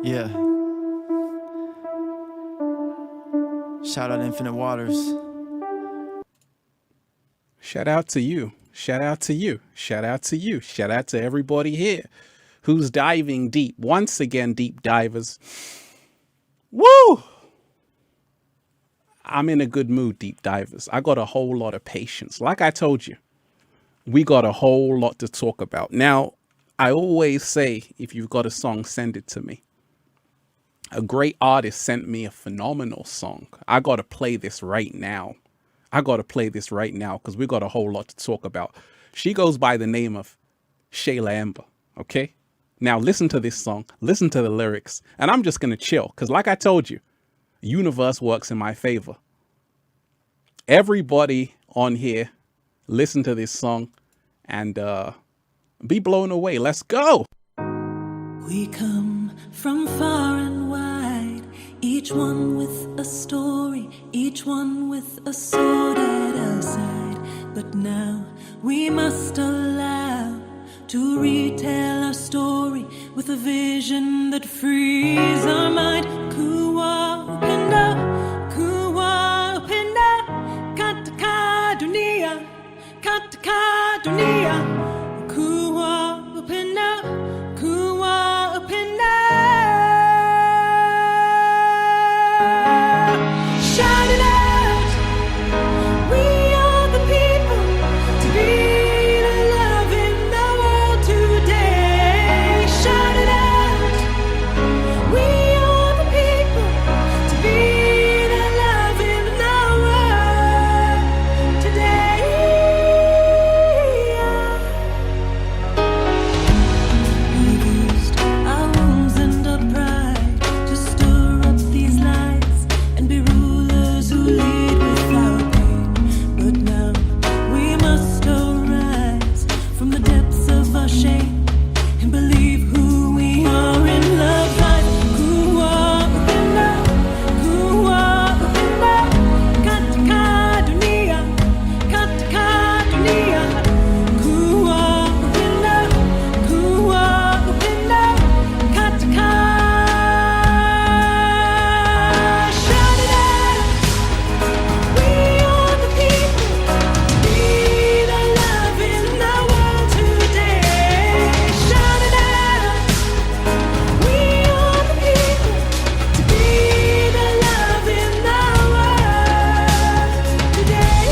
Yeah. Shout out Infinite Waters. Shout out to you. Shout out to you. Shout out to you. Shout out to everybody here who's diving deep. Once again, deep divers. Woo! I'm in a good mood, deep divers. I got a whole lot of patience. Like I told you, we got a whole lot to talk about. Now, I always say, if you've got a song, send it to me. A great artist sent me a phenomenal song. I got to play this right now. Because we got a whole lot to talk about. She goes by the name of Shayla Amber. Okay? Now listen to this song. Listen to the lyrics. And I'm just going to chill. Because like I told you, universe works in my favor. Everybody on here, listen to this song and be blown away. Let's go. We come from far and wide, each one with a story, each one with a sword at our side. But now we must allow to retell our story with a vision that frees our mind. Kuwa upenda, katika dunia, katika dunia. Kuwa upenda, kuwa upenda. Shout it out, we are the people to be the love in the world today. Shout it out, we are the people to be the love in the world today. We've used our wounds and our pride to stir up these lies and be rulers who lead without pain. But now we must arise from the depths of our shame and believe who we are in love lies. Kuwa upenda, katika dunia, katika dunia. Kuwa upenda, katika. Shout it out, we are the people to be the love in the world today. Shout it out, we are the people to be the love in the world today.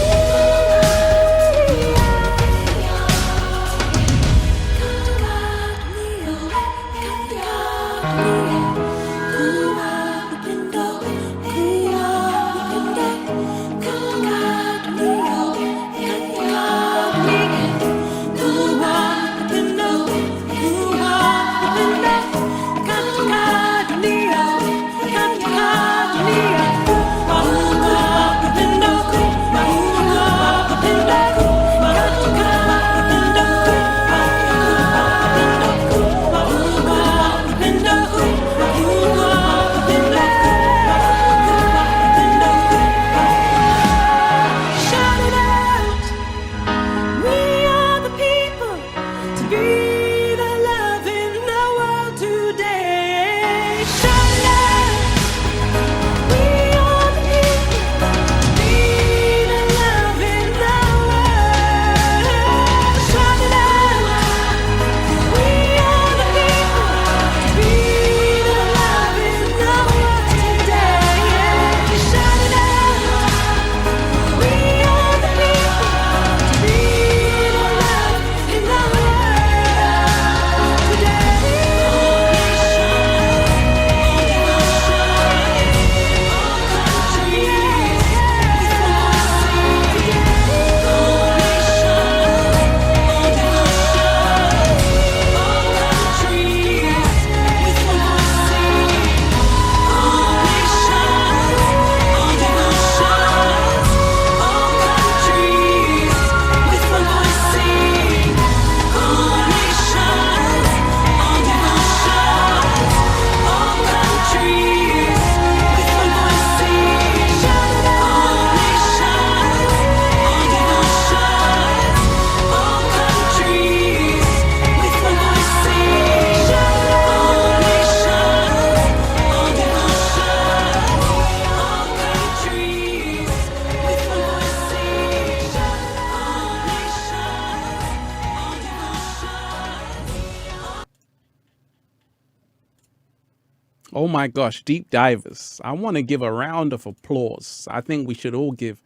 Oh my gosh, deep divers. I want to give a round of applause. I think we should all give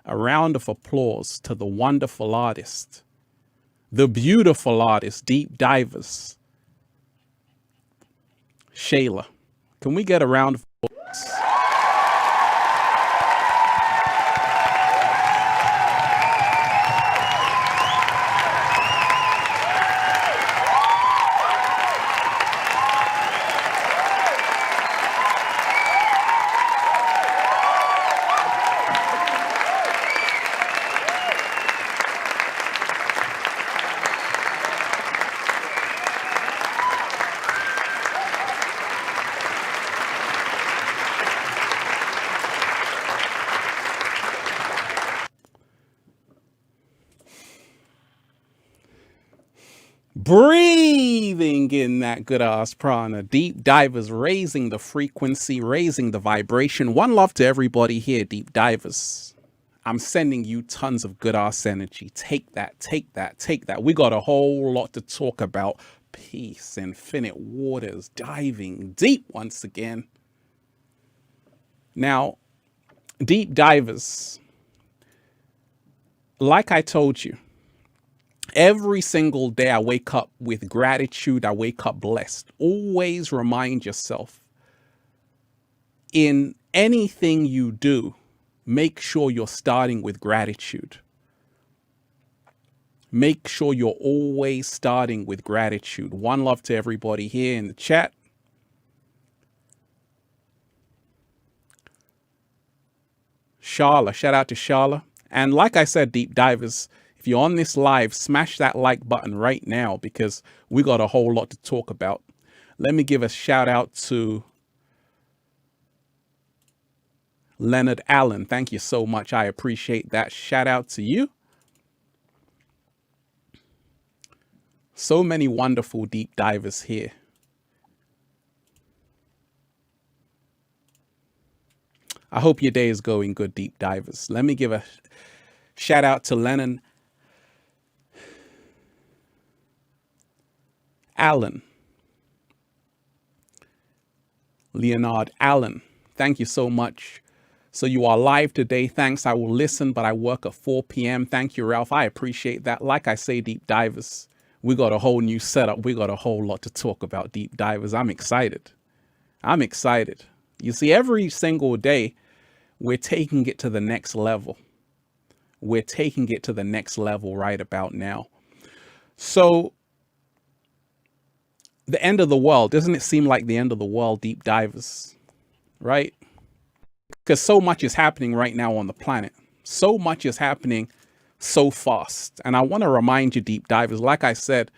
a round of applause to the wonderful artist, the beautiful artist, deep divers, Shayla. Can we get a round of applause? Breathing in that good ass prana. Deep divers, raising the frequency, raising the vibration. One love to everybody here, deep divers. I'm sending you tons of good ass energy. Take that, take that, take that. We got a whole lot to talk about. Peace, infinite waters, diving deep once again. Now, deep divers, like I told you, every single day I wake up with gratitude. I wake up blessed. Always remind yourself, in anything you do, make sure you're starting with gratitude. Make sure you're always starting with gratitude. One love to everybody here in the chat. Shayla, shout out to Shayla. And like I said, deep divers, if you're on this live, smash that like button right now because we got a whole lot to talk about. Let me give a shout out to Leonard Allen. Thank you so much. I appreciate that. Shout out to you. So many wonderful deep divers here. I hope your day is going good, deep divers. Let me give a shout out to Lennon Allen. Leonard Allen. Thank you so much. So you are live today. Thanks. I will listen, but I work at 4 p.m. Thank you, Ralph. I appreciate that. Like I say, deep divers, we got a whole new setup. We got a whole lot to talk about, deep divers. I'm excited. I'm excited. You see, every single day, we're taking it to the next level. We're taking it to the next level right about now. So the end of the world, doesn't it seem like the end of the world, deep divers, right? Because so much is happening right now on the planet. So much is happening so fast. And I want to remind you, deep divers, like I said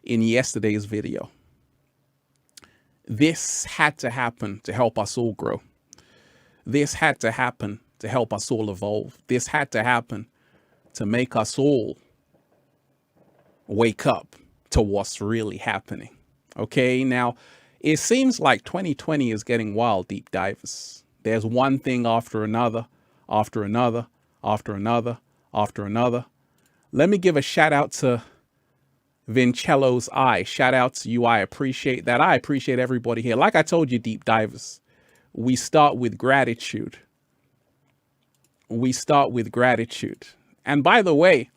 in yesterday's video, this had to happen to help us all grow. This had to happen to help us all evolve. This had to happen to make us all wake up to what's really happening. Okay, now it seems like 2020 is getting wild, deep divers. There's one thing after another, after another, after another, after another. Let me give a shout out to Vincello's Eye. Shout out to you. I appreciate that. I appreciate everybody here. Like I told you, deep divers, we start with gratitude. We start with gratitude. And by the way,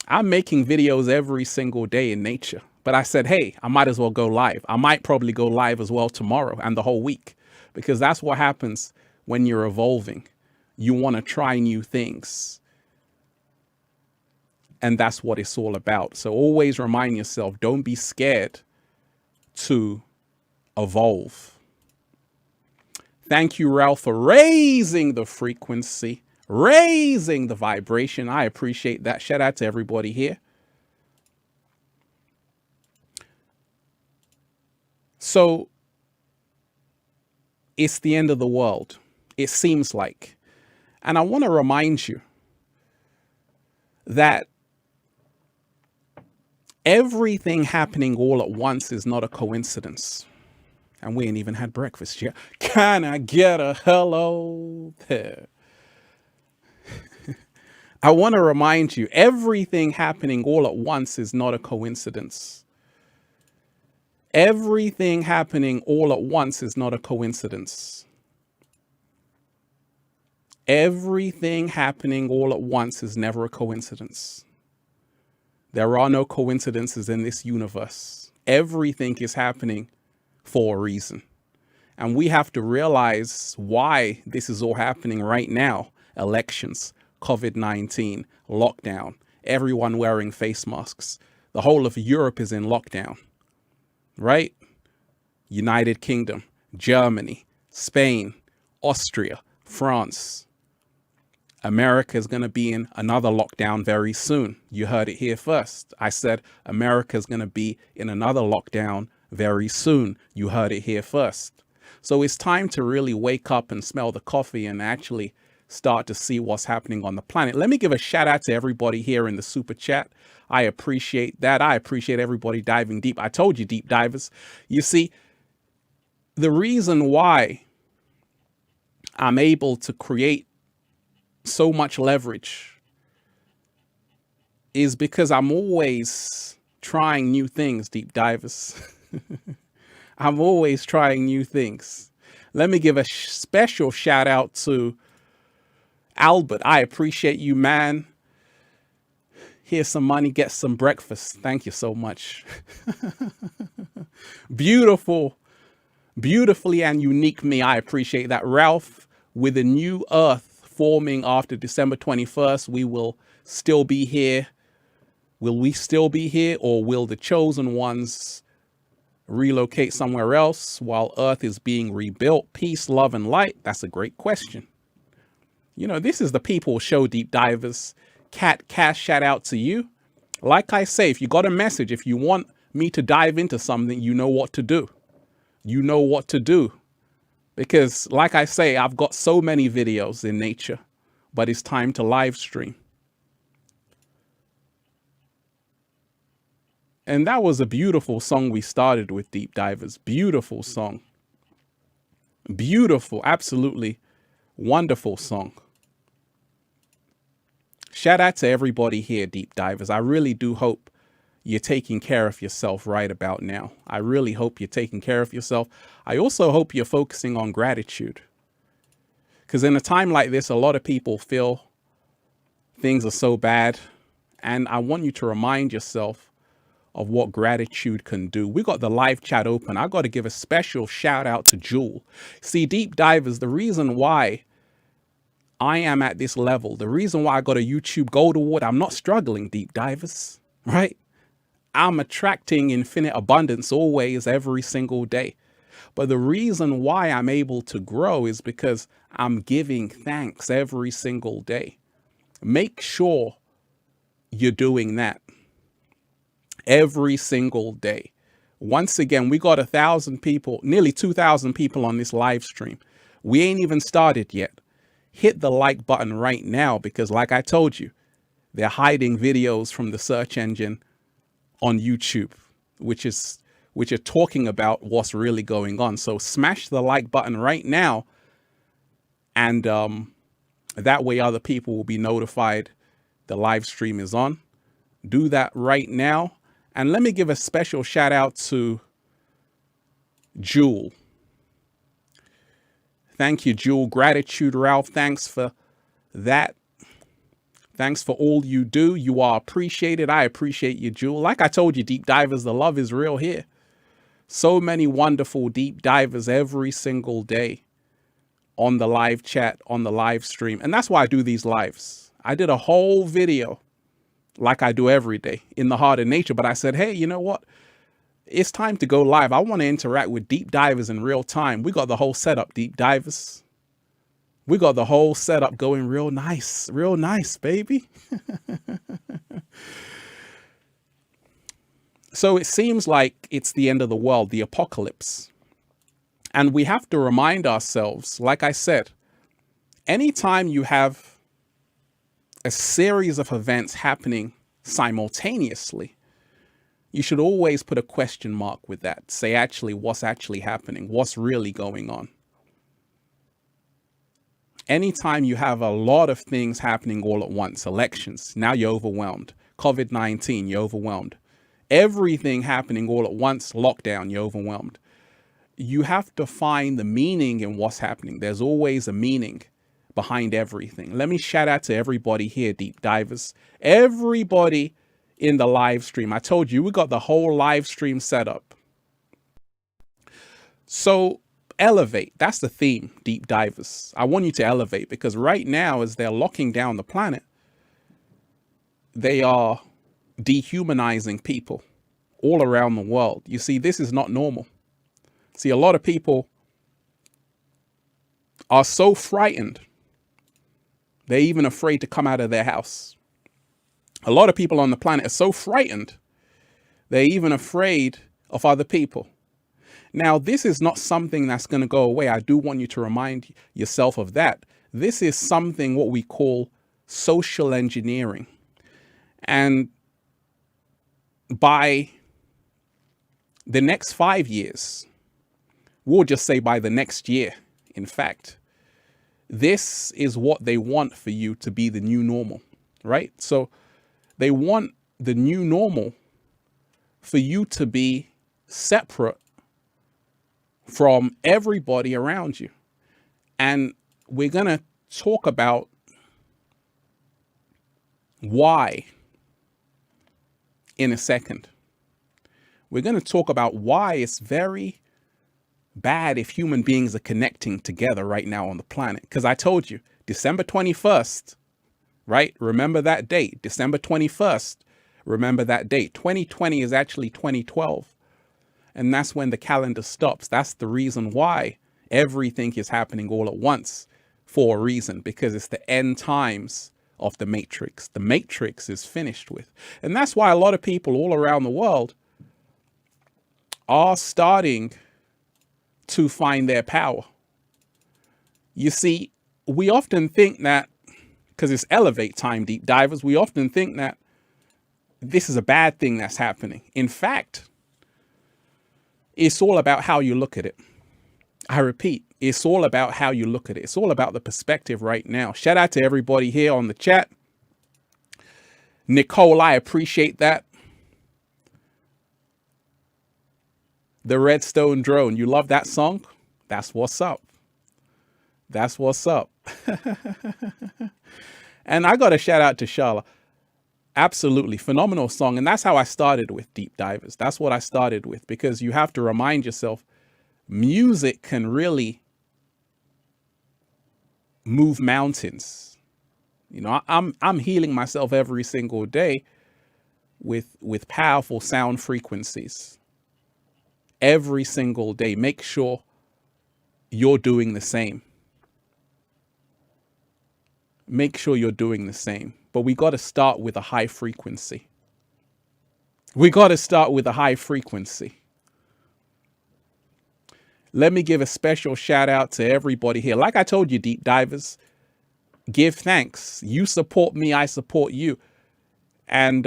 I'm making videos every single day in nature. But I said, hey, I might as well go live. I might probably go live as well tomorrow and the whole week, because that's what happens when you're evolving. You want to try new things. And that's what it's all about. So always remind yourself, don't be scared to evolve. Thank you, Ralph, for raising the frequency, raising the vibration. I appreciate that. Shout out to everybody here. So it's the end of the world, it seems like. And I want to remind you that everything happening all at once is not a coincidence. And we ain't even had breakfast yet. Can I get a hello there? I want to remind you, everything happening all at once is not a coincidence. Everything happening all at once is not a coincidence. Everything happening all at once is never a coincidence. There are no coincidences in this universe. Everything is happening for a reason. And we have to realize why this is all happening right now. Elections, COVID-19, lockdown, everyone wearing face masks. The whole of Europe is in lockdown, right? United Kingdom, Germany, Spain, Austria, France. America is going to be in another lockdown very soon. You heard it here first. I said America is going to be in another lockdown very soon. You heard it here first. So it's time to really wake up and smell the coffee and actually start to see what's happening on the planet. Let me give a shout out to everybody here in the super chat. I appreciate that. I appreciate everybody diving deep. I told you, deep divers. You see, the reason why I'm able to create so much leverage is because I'm always trying new things, deep divers. I'm always trying new things. Let me give a special shout out to Albert. I appreciate you, man. Here's some money, get some breakfast. Thank you so much. Beautiful, beautifully and unique me. I appreciate that. Ralph, with a new earth forming after December 21st, we will still be here. Will we still be here, or will the chosen ones relocate somewhere else while Earth is being rebuilt? Peace, love, and light. That's a great question. You know, this is the People Show, deep divers. Cat Cash, shout out to you. Like I say, if you got a message, if you want me to dive into something, you know what to do. You know what to do. Because like I say, I've got so many videos in nature, but it's time to live stream. And that was a beautiful song we started with, deep divers. Beautiful song. Beautiful, absolutely wonderful song. Shout out to everybody here, deep divers. I really do hope you're taking care of yourself right about now. I really hope you're taking care of yourself. I also hope you're focusing on gratitude. Because in a time like this, a lot of people feel things are so bad. And I want you to remind yourself of what gratitude can do. We got the live chat open. I got to give a special shout out to Jewel. See, deep divers, the reason why I am at this level, the reason why I got a YouTube Gold Award, I'm not struggling, deep divers, right? I'm attracting infinite abundance always, every single day. But the reason why I'm able to grow is because I'm giving thanks every single day. Make sure you're doing that every single day. Once again, we got 1,000 people, nearly 2,000 people on this live stream. We ain't even started yet. Hit the like button right now, because like I told you, they're hiding videos from the search engine on YouTube, which are talking about what's really going on. So smash the like button right now. And that way other people will be notified the live stream is on. Do that right now. And let me give a special shout out to Jewel. Thank you, Jewel. Gratitude, Ralph. Thanks for that. Thanks for all you do. You are appreciated. I appreciate you, Jewel. Like I told you, deep divers, the love is real here. So many wonderful deep divers every single day on the live chat, on the live stream. And that's why I do these lives. I did a whole video like I do every day in the heart of nature. But I said, hey, you know what? It's time to go live. I want to interact with deep divers in real time. We got the whole setup, deep divers. We got the whole setup going real nice, baby. So it seems like it's the end of the world, the apocalypse. And we have to remind ourselves, like I said, anytime you have a series of events happening simultaneously, you should always put a question mark with that. Say, actually, what's actually happening? What's really going on? Anytime you have a lot of things happening all at once, elections, now you're overwhelmed. COVID-19, you're overwhelmed. everything happening all at once, lockdown, you're overwhelmed. You have to find the meaning in what's happening. There's always a meaning behind everything. Let me shout out to everybody here, deep divers. Everybody in the live stream. I told you, we got the whole live stream set up. So elevate, that's the theme, deep divers. I want you to elevate, because right now, as they're locking down the planet, they are dehumanizing people all around the world. You see, this is not normal. See, a lot of people are so frightened, they're even afraid to come out of their house. A lot of people on the planet are so frightened, they're even afraid of other people. Now, this is not something that's going to go away. I do want you to remind yourself of that. This is something what we call social engineering. And by the next 5 years, we'll just say by the next year, in fact, this is what they want for you to be the new normal, right? So they want the new normal for you to be separate from everybody around you. And we're going to talk about why in a second. We're going to talk about why it's very bad if human beings are connecting together right now on the planet. Because I told you, December 21st, right? Remember that date, December 21st. Remember that date. 2020 is actually 2012. And that's when the calendar stops. That's the reason why everything is happening all at once, for a reason, because it's the end times of the Matrix. The Matrix is finished with. And that's why a lot of people all around the world are starting to find their power. You see, we often think that, because it's elevate time, deep divers, we often think that this is a bad thing that's happening. In fact, it's all about how you look at it. I repeat, it's all about how you look at it. It's all about the perspective right now. Shout out to everybody here on the chat. Nicole, I appreciate that. The Redstone Drone, you love that song? That's what's up. That's what's up. And I got a shout out to Shayla. Absolutely phenomenal song. And that's how I started with Deep Divers. That's what I started with, because you have to remind yourself, music can really move mountains. You know, I'm healing myself every single day with powerful sound frequencies. Every single day. Make sure you're doing the same. Make sure you're doing the same. But we got to start with a high frequency. We got to start with a high frequency. Let me give a special shout out to everybody here. Like I told you, deep divers, give thanks. You support me, I support you. And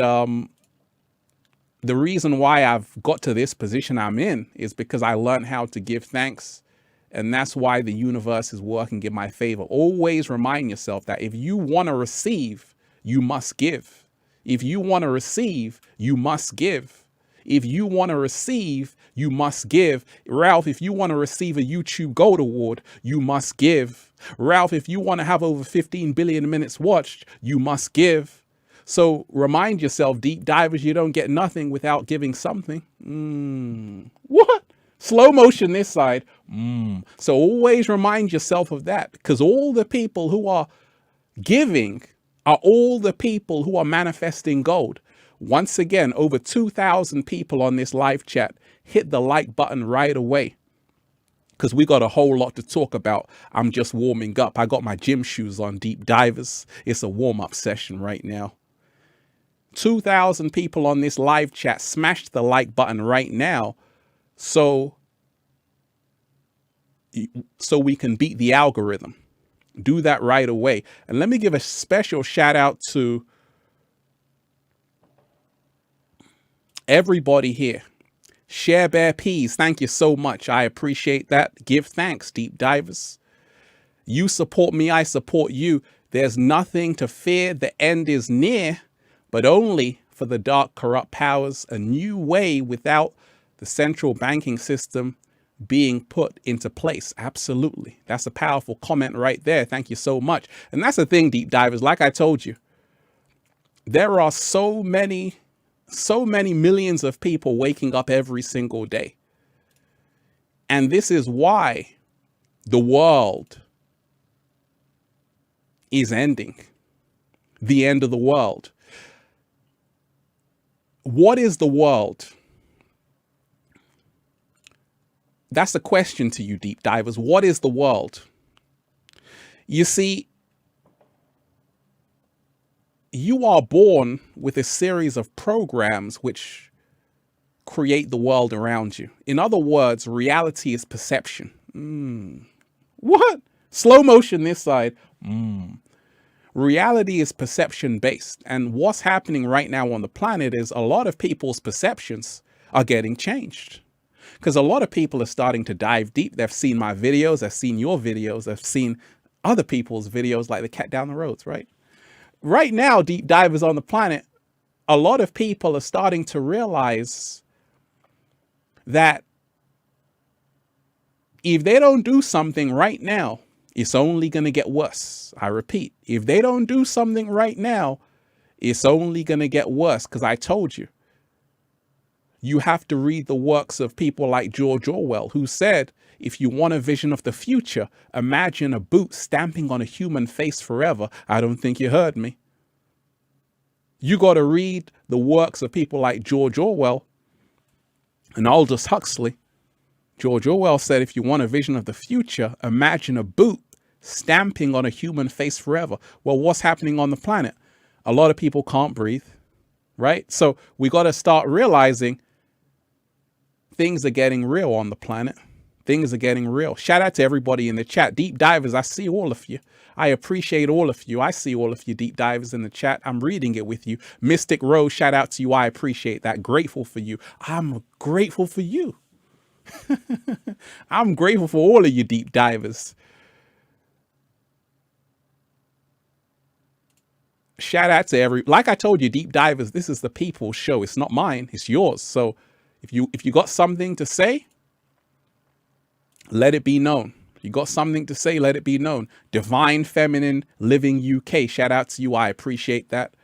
the reason why I've got to this position I'm in is because I learned how to give thanks. And that's why the universe is working in my favor. Always remind yourself that if you want to receive, you must give. If you want to receive, you must give. If you want to receive, you must give. Ralph, if you want to receive a YouTube Gold Award, you must give. Ralph, if you want to have over 15 billion minutes watched, you must give. So remind yourself, deep divers, you don't get nothing without giving something. What? Slow motion this side. So always remind yourself of that, because all the people who are giving are all the people who are manifesting gold. Once again, over 2,000 people on this live chat. Hit the like button right away, because we got a whole lot to talk about. I'm just warming up. I got my gym shoes on, deep divers. It's a warm-up session right now. 2,000 people on this live chat. Smash the like button right now so we can beat the algorithm. Do that right away. And let me give a special shout out to everybody here. Share Bear Peas, thank you so much. I appreciate that. Give thanks, deep divers. You support me, I support you. There's nothing to fear. The end is near, but only for the dark, corrupt powers, a new way without the central banking system being put into place. Absolutely. That's a powerful comment right there. Thank you so much. And that's the thing, deep divers, like I told you, there are so many millions of people waking up every single day. And this is why the world is ending. The end of the world. What is the world? That's the question to you, deep divers. What is the world? You see, you are born with a series of programs which create the world around you. In other words, reality is perception. What? Slow motion this side. Reality is perception based. And what's happening right now on the planet is a lot of people's perceptions are getting changed. Because a lot of people are starting to dive deep. They've seen my videos. They've seen your videos. They've seen other people's videos like the cat down the roads, right? Right now, deep divers on the planet, a lot of people are starting to realize that if they don't do something right now, it's only going to get worse. I repeat, if they don't do something right now, it's only going to get worse. Because I told you, you have to read the works of people like George Orwell, who said, if you want a vision of the future, imagine a boot stamping on a human face forever. I don't think you heard me. You got to read the works of people like George Orwell and Aldous Huxley. George Orwell said, if you want a vision of the future, imagine a boot stamping on a human face forever. Well, what's happening on the planet? A lot of people can't breathe, right? So we got to start realizing things are getting real on the planet. Things are getting real. Shout out to everybody in the chat. Deep divers, I see all of you. I appreciate all of you. I see all of you deep divers in the chat. I'm reading it with you. Mystic Rose, shout out to you. I appreciate that. Grateful for you. I'm grateful for you. I'm grateful for all of you deep divers. Shout out to like I told you, deep divers, this is the people's show. It's not mine. It's yours. So if you got something to say, let it be known. If you got something to say, let it be known. Divine Feminine Living UK. Shout out to you. I appreciate that.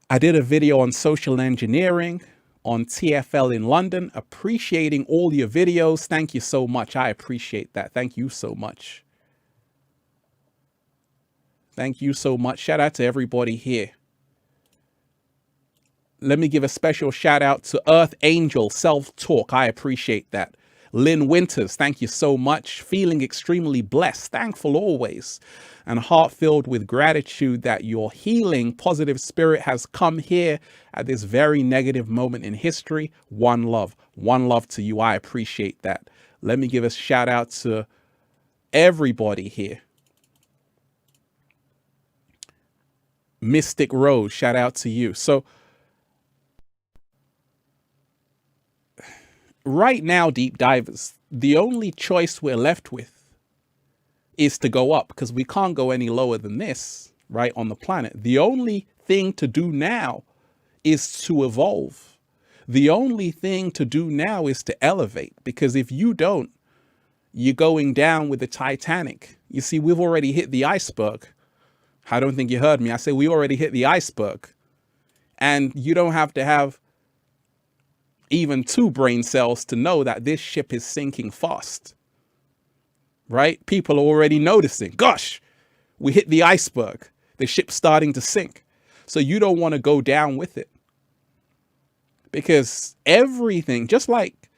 I did a video on social engineering on TFL in London, appreciating all your videos. Thank you so much. I appreciate that. Thank you so much. Thank you so much. Shout out to everybody here. Let me give a special shout out to Earth Angel Self-Talk. I appreciate that. Lynn Winters, thank you so much. Feeling extremely blessed, thankful always, and heart filled with gratitude that your healing positive spirit has come here at this very negative moment in history. One love to you. I appreciate that. Let me give a shout out to everybody here. Mystic Rose, shout out to you. So right now, deep divers, the only choice we're left with is to go up, because we can't go any lower than this, right, on the planet. The only thing to do now is to evolve. The only thing to do now is to elevate, because if you don't, you're going down with the Titanic. You see, we've already hit the iceberg. I don't think you heard me. I said we already hit the iceberg. And you don't have to have even 2 brain cells to know that this ship is sinking fast, right? People are already noticing, gosh, we hit the iceberg. The ship's starting to sink. So you don't want to go down with it, because everything, just like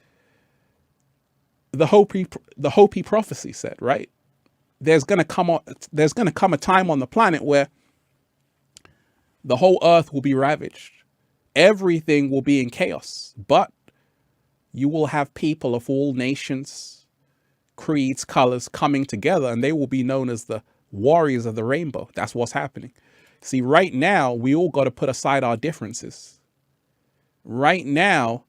the Hopi prophecy said, right? There's going to come a time on the planet where the whole earth will be ravaged. Everything will be in chaos, but you will have people of all nations, creeds, colors coming together, and they will be known as the warriors of the rainbow. That's what's happening. See, right now, we all got to put aside our differences. Right now,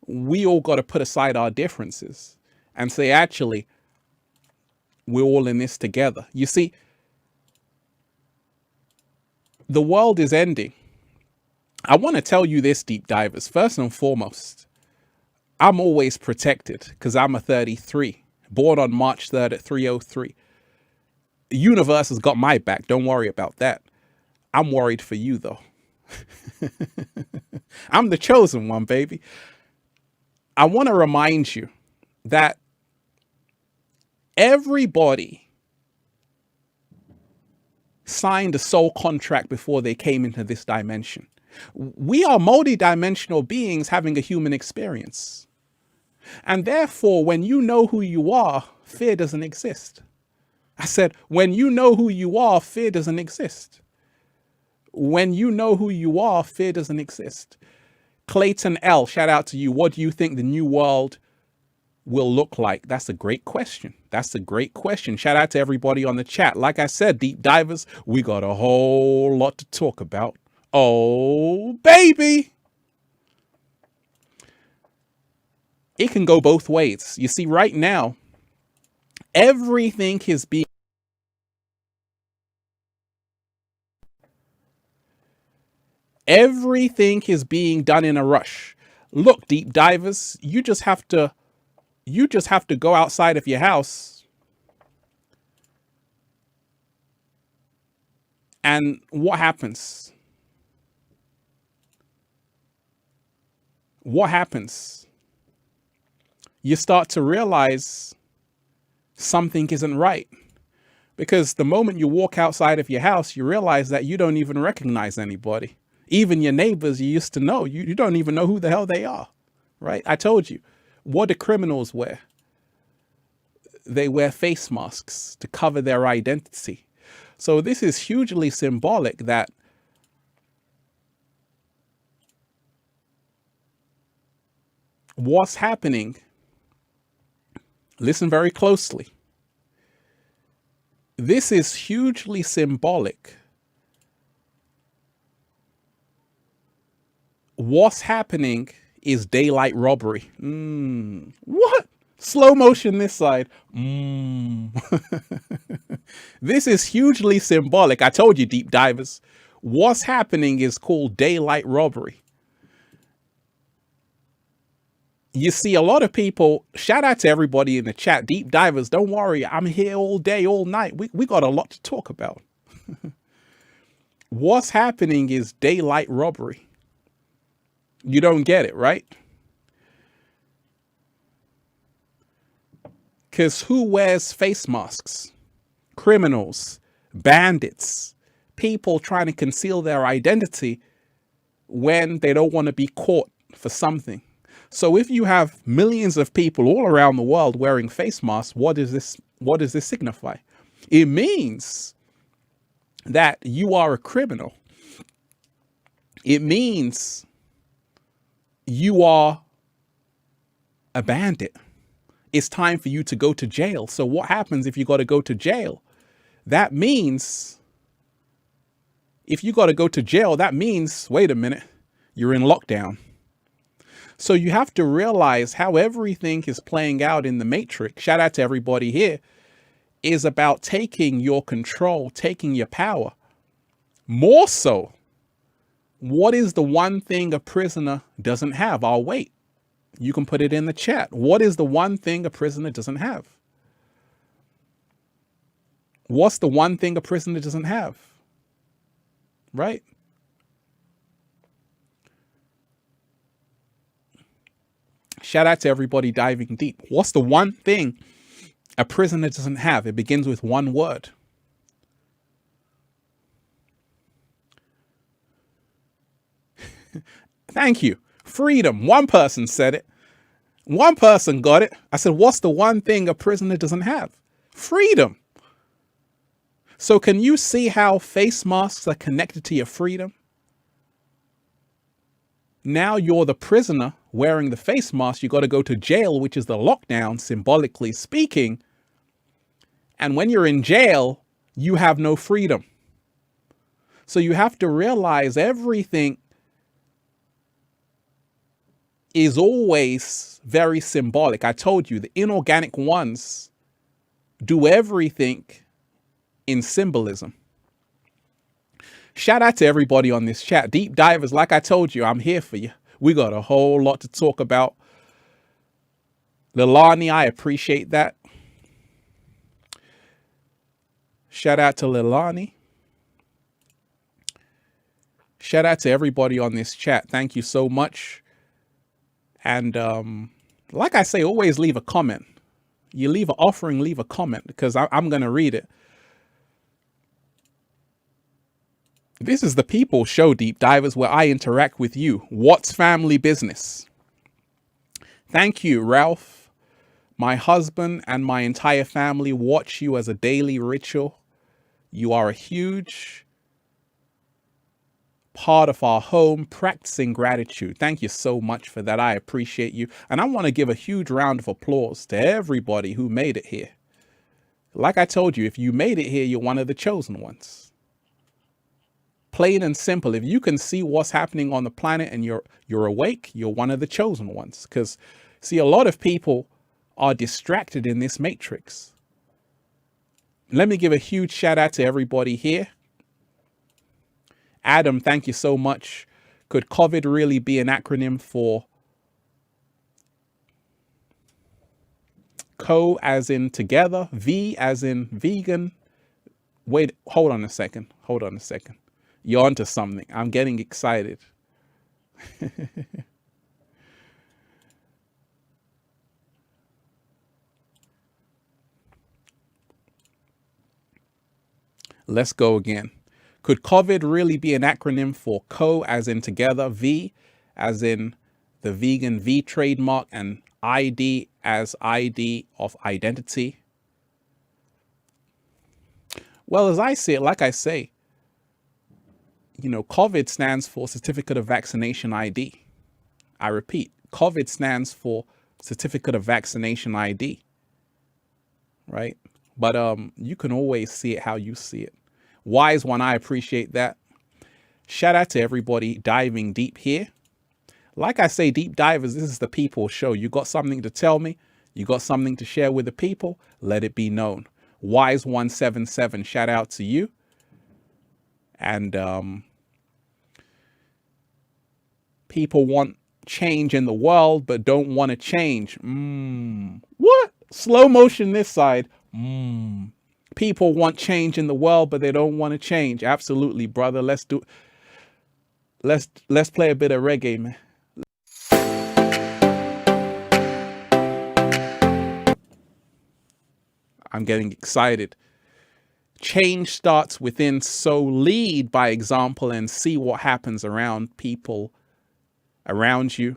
we all got to put aside our differences and say, actually, we're all in this together. You see, the world is ending. I want to tell you this, deep divers. First and foremost, I'm always protected because I'm a 33, born on March 3rd at 3:03. The universe has got my back. Don't worry about that. I'm worried for you, though. I'm the chosen one, baby. I want to remind you that everybody signed a soul contract before they came into this dimension. We are multi-dimensional beings having a human experience. And therefore, when you know who you are, fear doesn't exist. I said, when you know who you are, fear doesn't exist. When you know who you are, fear doesn't exist. Clayton L., shout out to you. What do you think the new world will look like? That's a great question. That's a great question. Shout out to everybody on the chat. Like I said, deep divers, we got a whole lot to talk about. Oh, baby. It can go both ways. You see, right now, everything is being done in a rush. Look, deep divers, you just have to go outside of your house, and what happens? What happens? You start to realize something isn't right. Because the moment you walk outside of your house, you realize that you don't even recognize anybody. Even your neighbors you used to know, you don't even know who the hell they are, right? I told you. What do criminals wear? They wear face masks to cover their identity. So this is hugely symbolic that what's happening, listen very closely. This is hugely symbolic. What's happening is daylight robbery. What? Slow motion this side. This is hugely symbolic. I told you, deep divers. What's happening is called daylight robbery. You see, a lot of people, shout out to everybody in the chat, deep divers, don't worry, I'm here all day, all night. We got a lot to talk about. What's happening is daylight robbery. You don't get it, right? Because who wears face masks? Criminals, bandits, people trying to conceal their identity when they don't want to be caught for something. So if you have millions of people all around the world wearing face masks, what does this signify? It means that you are a criminal. It means you are a bandit. It's time for you to go to jail. So what happens if you got to go to jail? That means if you got to go to jail, that means, wait a minute, you're in lockdown. So you have to realize how everything is playing out in the matrix. Shout out to everybody here. Is about taking your control, taking your power. More so, what is the one thing a prisoner doesn't have? I'll wait. You can put it in the chat. What is the one thing a prisoner doesn't have? What's the one thing a prisoner doesn't have? Right? Shout out to everybody diving deep. What's the one thing a prisoner doesn't have? It begins with one word. Thank you. Freedom. One person said it. One person got it. I said, what's the one thing a prisoner doesn't have? Freedom. So can you see how face masks are connected to your freedom? Now you're the prisoner wearing the face mask. You got to go to jail, which is the lockdown, symbolically speaking. And when you're in jail, you have no freedom. So you have to realize everything is always very symbolic. I told you the inorganic ones do everything in symbolism. Shout out to everybody on this chat. Deep divers, like I told you, I'm here for you. We got a whole lot to talk about. Lilani, I appreciate that. Shout out to Lilani. Shout out to everybody on this chat. Thank you so much. And like I say, always leave a comment. You leave an offering, leave a comment, because I'm going to read it. This is the People Show, Deep Divers, where I interact with you. What's family business? Thank you, Ralph. My husband and my entire family watch you as a daily ritual. You are a huge part of our home, practicing gratitude. Thank you so much for that. I appreciate you. And I want to give a huge round of applause to everybody who made it here. Like I told you, if you made it here, you're one of the chosen ones. Plain and simple. If you can see what's happening on the planet and you're awake, you're one of the chosen ones. Because, see, a lot of people are distracted in this matrix. Let me give a huge shout out to everybody here. Adam, thank you so much. Could COVID really be an acronym for co as in together, V as in vegan? Wait, hold on a second. Hold on a second. You're onto something. I'm getting excited. Let's go again. Could COVID really be an acronym for co as in together, V as in the vegan V trademark, and ID as ID of identity? Well, as I see it, like I say, you know, COVID stands for Certificate of Vaccination ID. I repeat, COVID stands for Certificate of Vaccination ID, right? But you can always see it how you see it. Wise one, I appreciate that. Shout out to everybody diving deep here. Like I say, deep divers, this is the People Show. You got something to tell me? You got something to share with the people? Let it be known. Wise 177, shout out to you. And people want change in the world, but don't want to change. What? Slow motion this side. People want change in the world, but they don't want to change. Absolutely, brother. Let's play a bit of reggae, man. I'm getting excited. Change starts within, so lead by example and see what happens around people around you.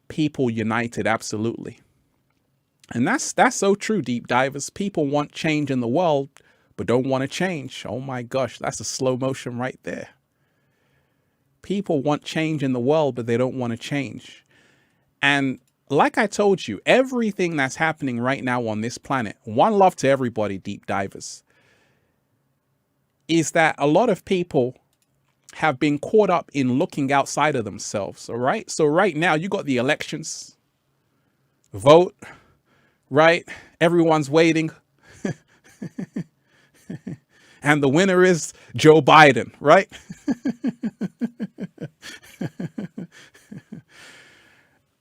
People united, absolutely. And that's so true, deep divers. People want change in the world, but don't want to change. Oh my gosh, that's a slow motion right there. People want change in the world, but they don't want to change. And like I told you, everything that's happening right now on this planet, one love to everybody, deep divers, is that a lot of people have been caught up in looking outside of themselves. All right. So right now you got the elections, vote, right? Everyone's waiting. And the winner is Joe Biden, right?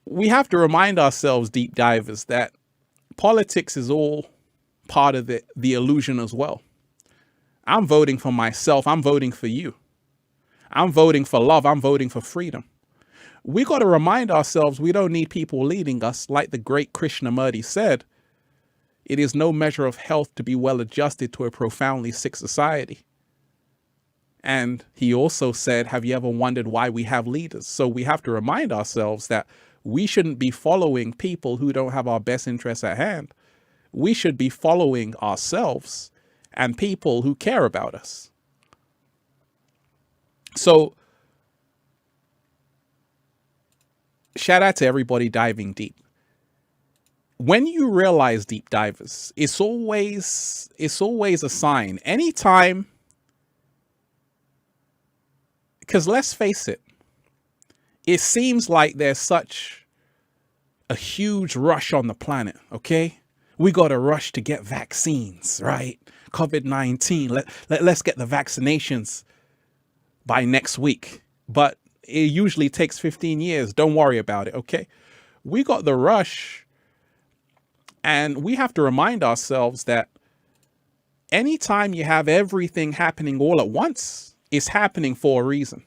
We have to remind ourselves, deep divers, that politics is all part of the illusion as well. I'm voting for myself. I'm voting for you. I'm voting for love. I'm voting for freedom. We got to remind ourselves we don't need people leading us. Like the great Krishnamurti said, it is no measure of health to be well adjusted to a profoundly sick society. And he also said, have you ever wondered why we have leaders? So we have to remind ourselves that we shouldn't be following people who don't have our best interests at hand. We should be following ourselves and people who care about us. So shout out to everybody diving deep. When you realize, deep divers, it's always a sign. Anytime, because let's face it, it seems like there's such a huge rush on the planet, okay? We got to rush to get vaccines, right? COVID-19, let's get the vaccinations. by next week, but it usually takes 15 years. Don't worry about it, okay? We got the rush, and we have to remind ourselves that anytime you have everything happening all at once, it's happening for a reason,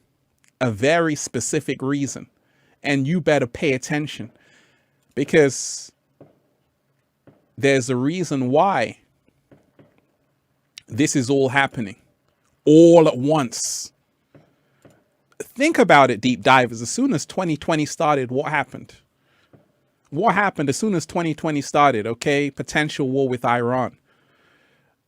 a very specific reason, and you better pay attention, because there's a reason why this is all happening all at once. Think about it, deep divers. As soon as 2020 started, what happened? What happened as soon as 2020 started? Okay, potential war with Iran.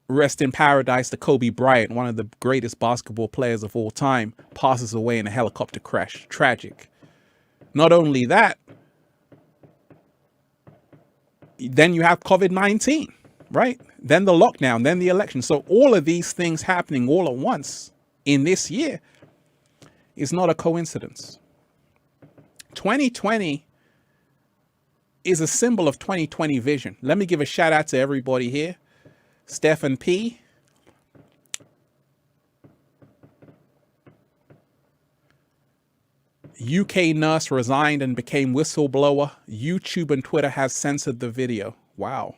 Rest in paradise to Kobe Bryant, one of the greatest basketball players of all time, passes away in a helicopter crash. Tragic. Not only that, then you have COVID-19, right? Then the lockdown, then the election. So all of these things happening all at once in this year is not a coincidence. 2020 is a symbol of 2020 vision. Let me give a shout out to everybody here. Stephen P. UK nurse resigned and became whistleblower. YouTube and Twitter has censored the video. Wow.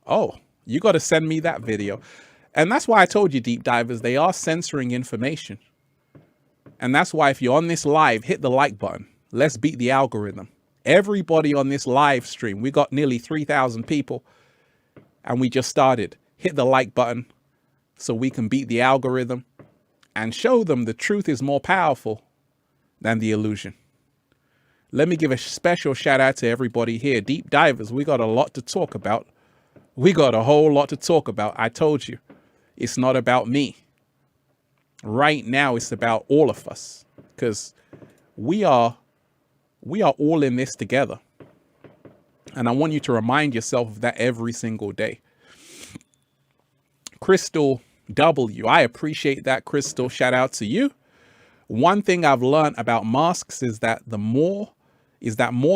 Oh, you got to send me that video. And that's why I told you, deep divers, they are censoring information. And that's why if you're on this live, hit the like button. Let's beat the algorithm. Everybody on this live stream, we got nearly 3,000 people, and we just started. Hit the like button so we can beat the algorithm and show them the truth is more powerful than the illusion. Let me give a special shout out to everybody here. Deep divers, we got a lot to talk about. We got a whole lot to talk about. I told you, it's not about me. Right now, it's about all of us, because we are all in this together. And I want you to remind yourself of that every single day. Crystal W, I appreciate that, Crystal. Shout out to you. One thing I've learned about masks is that more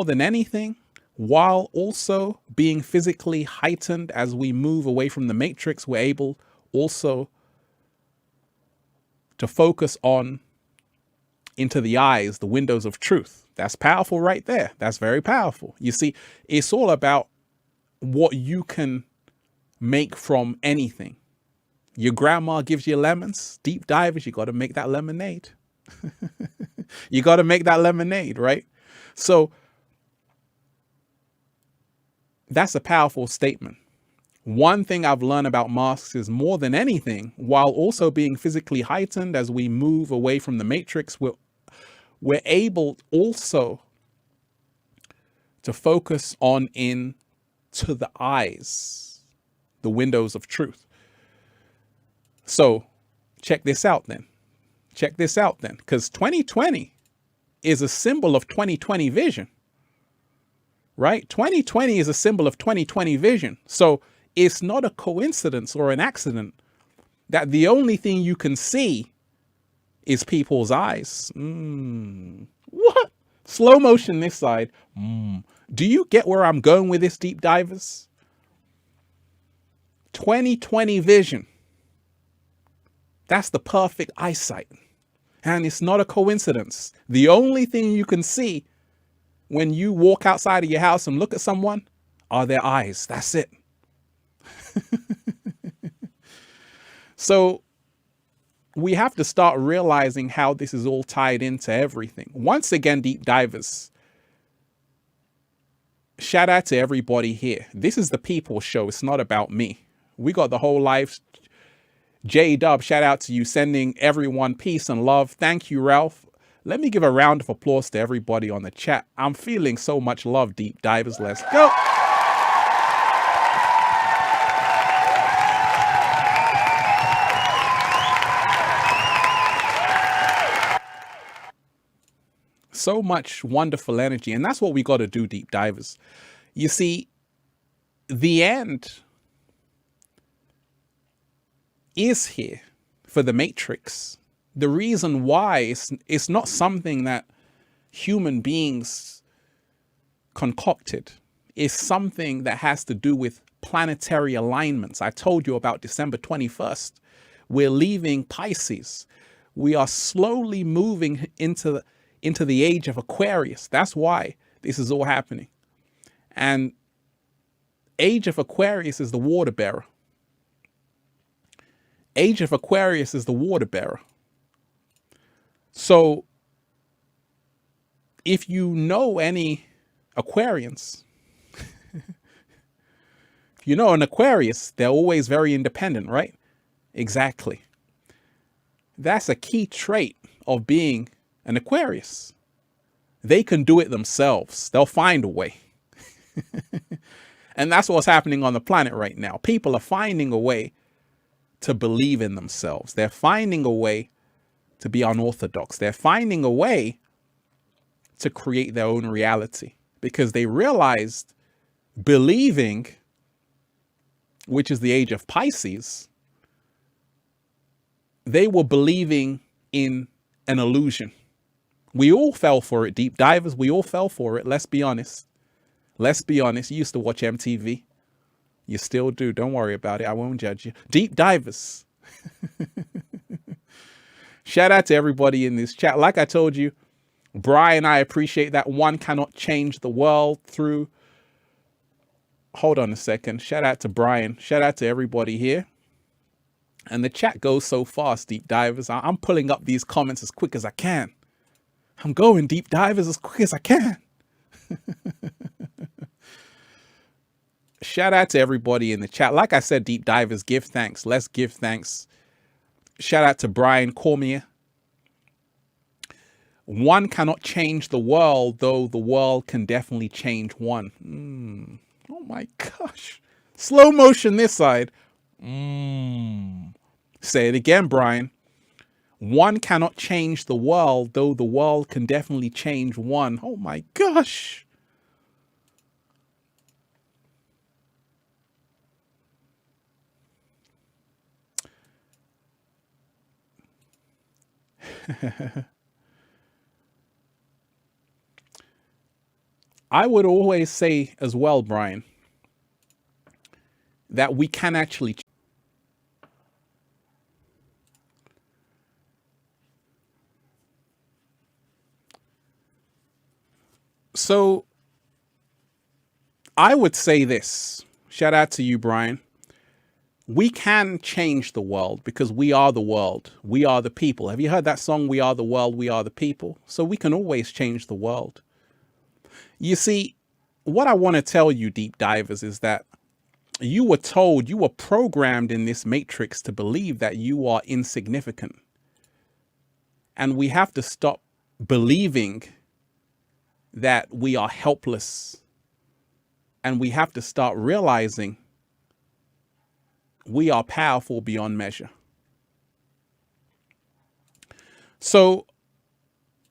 than anything, while also being physically heightened as we move away from the matrix, we're able also to focus on into the eyes, the windows of truth. That's powerful right there. That's very powerful. You see, it's all about what you can make from anything. Your grandma gives you lemons. Deep divers, you got to make that lemonade. You got to make that lemonade, right? So that's a powerful statement. One thing I've learned about masks is more than anything, while also being physically heightened as we move away from the matrix, we're able also to focus on into the eyes, the windows of truth. So check this out then. Check this out then, because 2020 is a symbol of 2020 vision, right? 2020 is a symbol of 2020 vision. So it's not a coincidence or an accident that the only thing you can see is people's eyes. What? Slow motion this side. Do you get where I'm going with this, deep divers? 2020 vision. That's the perfect eyesight. And it's not a coincidence. The only thing you can see when you walk outside of your house and look at someone are their eyes. That's it. So we have to start realizing how this is all tied into everything. Once again, deep divers, shout out to everybody here. This is the people show. It's not about me. We got the whole life. J-Dub, shout out to you, sending everyone peace and love. Thank you, Ralph. Let me give a round of applause to everybody on the chat. I'm feeling so much love, deep divers. Let's go. So much wonderful energy. And that's what we got to do, deep divers. You see, the end is here for the matrix. The reason why it's not something that human beings concocted. It's something that has to do with planetary alignments. I told you about December 21st. We're leaving Pisces. We are slowly moving into the age of Aquarius. That's why this is all happening. And age of Aquarius is the water bearer. Age of Aquarius is the water bearer. So if you know any Aquarians, if you know an Aquarius, they're always very independent, right? Exactly. That's a key trait of being an Aquarius. They can do it themselves. They'll find a way. And that's what's happening on the planet right now. People are finding a way to believe in themselves. They're finding a way to be unorthodox. They're finding a way to create their own reality because they realized believing, which is the age of Pisces, they were believing in an illusion. We all fell for it, deep divers. We all fell for it. Let's be honest. Let's be honest. You used to watch MTV. You still do. Don't worry about it. I won't judge you. Deep divers. Shout out to everybody in this chat. Like I told you, Brian, I appreciate that. One cannot change the world through. Hold on a second. Shout out to Brian. Shout out to everybody here. And the chat goes so fast, deep divers. I'm pulling up these comments as quick as I can. I'm going deep divers as quick as I can. Shout out to everybody in the chat. Like I said, deep divers, give thanks. Let's give thanks. Shout out to Brian Cormier. One cannot change the world, though the world can definitely change one. Oh my gosh. Slow motion this side. Say it again, Brian. One cannot change the world, though the world can definitely change one. Oh my gosh. I would always say as well, Brian, that we can actually. So I would say this. Shout out to you, Brian. We can change the world because we are the world. We are the people. Have you heard that song, We Are the World, We Are the People? So we can always change the world. You see, what I want to tell you, deep divers, is that you were told, you were programmed in this matrix to believe that you are insignificant. And we have to stop believing that we are helpless. And we have to start realizing we are powerful beyond measure. So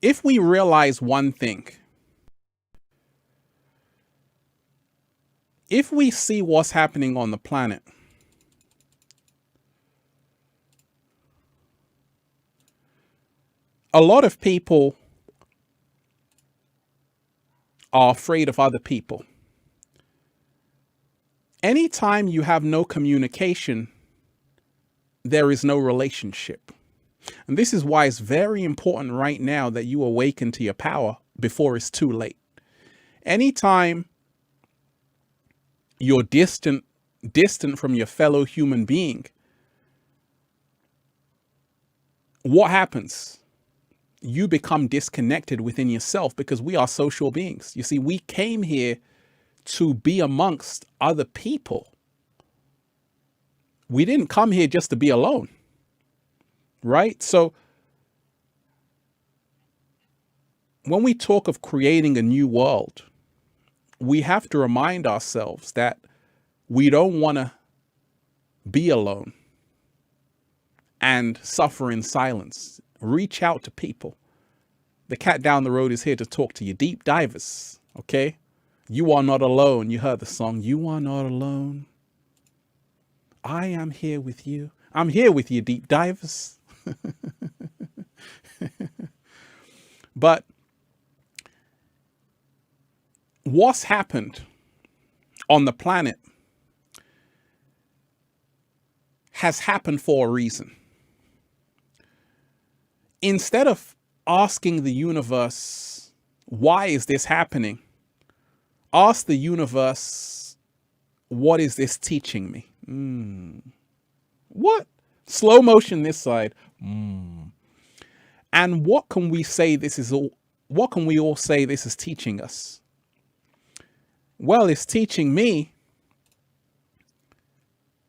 if we realize one thing, if we see what's happening on the planet, a lot of people are afraid of other people. Anytime you have no communication, there is no relationship. And this is why it's very important right now that you awaken to your power before it's too late. Anytime you're distant from your fellow human being, what happens? You become disconnected within yourself because we are social beings. You see, we came here to be amongst other people. We didn't come here just to be alone, right? So when we talk of creating a new world, we have to remind ourselves that we don't want to be alone and suffer in silence. Reach out to people. The cat down the road is here to talk to you, deep divers, okay? You are not alone. You heard the song, You Are Not Alone. I am here with you. I'm here with you, deep divers. But what's happened on the planet has happened for a reason. instead of asking the universe, why is this happening? Ask the universe, what is this teaching me? What? Slow motion this side. And what can we say this is all? What can we all say this is teaching us? Well, it's teaching me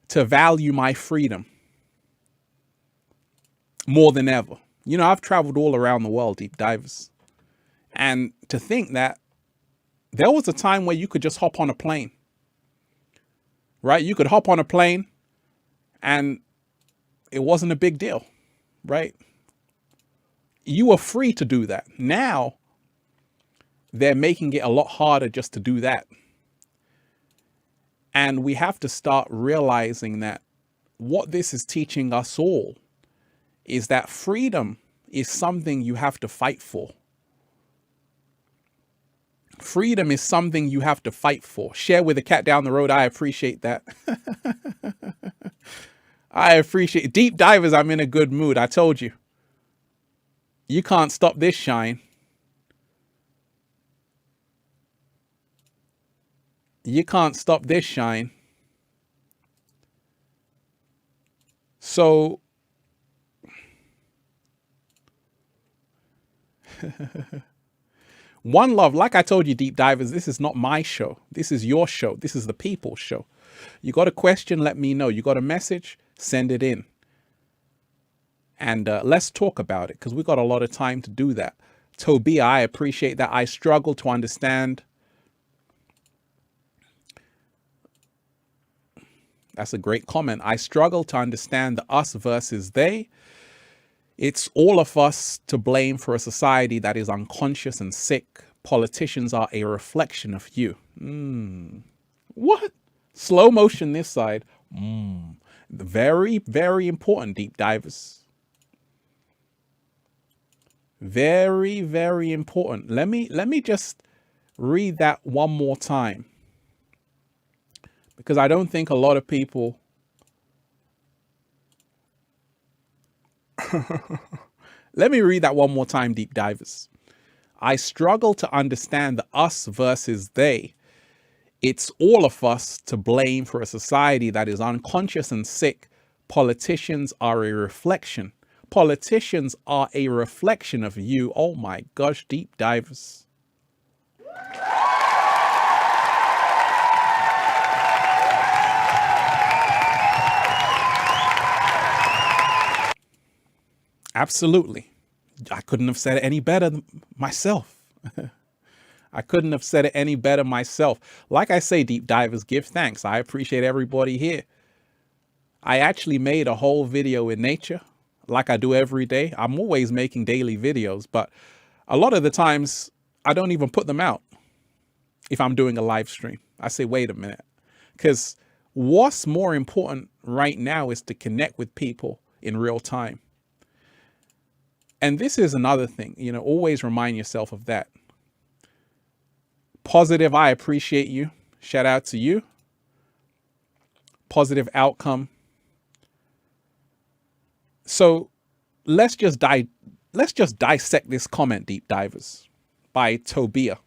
to value my freedom more than ever. You know, I've traveled all around the world, deep divers. And to think that there was a time where you could just hop on a plane, right? You could hop on a plane and it wasn't a big deal, right? You were free to do that. Now they're making it a lot harder just to do that. And we have to start realizing that what this is teaching us all is that freedom is something you have to fight for. Freedom is something you have to fight for. Share with the cat down the road. I appreciate that. I appreciate it. Deep divers, I'm in a good mood. I told you. You can't stop this shine. You can't stop this shine. So one love, like I told you, deep divers, this is not my show. This is your show. This is the people's show. You got a question, let me know. You got a message, send it in. And let's talk about it, because we got a lot of time to do that. Tobia, I appreciate that. I struggle to understand. That's a great comment. I struggle to understand the us versus they. It's all of us to blame for a society that is unconscious and sick. Politicians are a reflection of you. What? Slow motion this side. Very, very important, deep divers. Very, very important. Let me just read that one more time, because I don't think a lot of people let me read that one more time, deep divers. I struggle to understand the us versus they. It's all of us to blame for a society that is unconscious and sick. Politicians are a reflection. Politicians are a reflection of you. Oh my gosh, deep divers. Absolutely. I couldn't have said it any better myself. I couldn't have said it any better myself. Like I say, deep divers, give thanks. I appreciate everybody here. I actually made a whole video in nature, like I do every day. I'm always making daily videos, but a lot of the times I don't even put them out if I'm doing a live stream. I say, wait a minute, because what's more important right now is to connect with people in real time. And this is another thing, you know, always remind yourself of that. Positive, I appreciate you. Shout out to you. Positive outcome. So let's just dissect this comment, deep divers, by Tobia.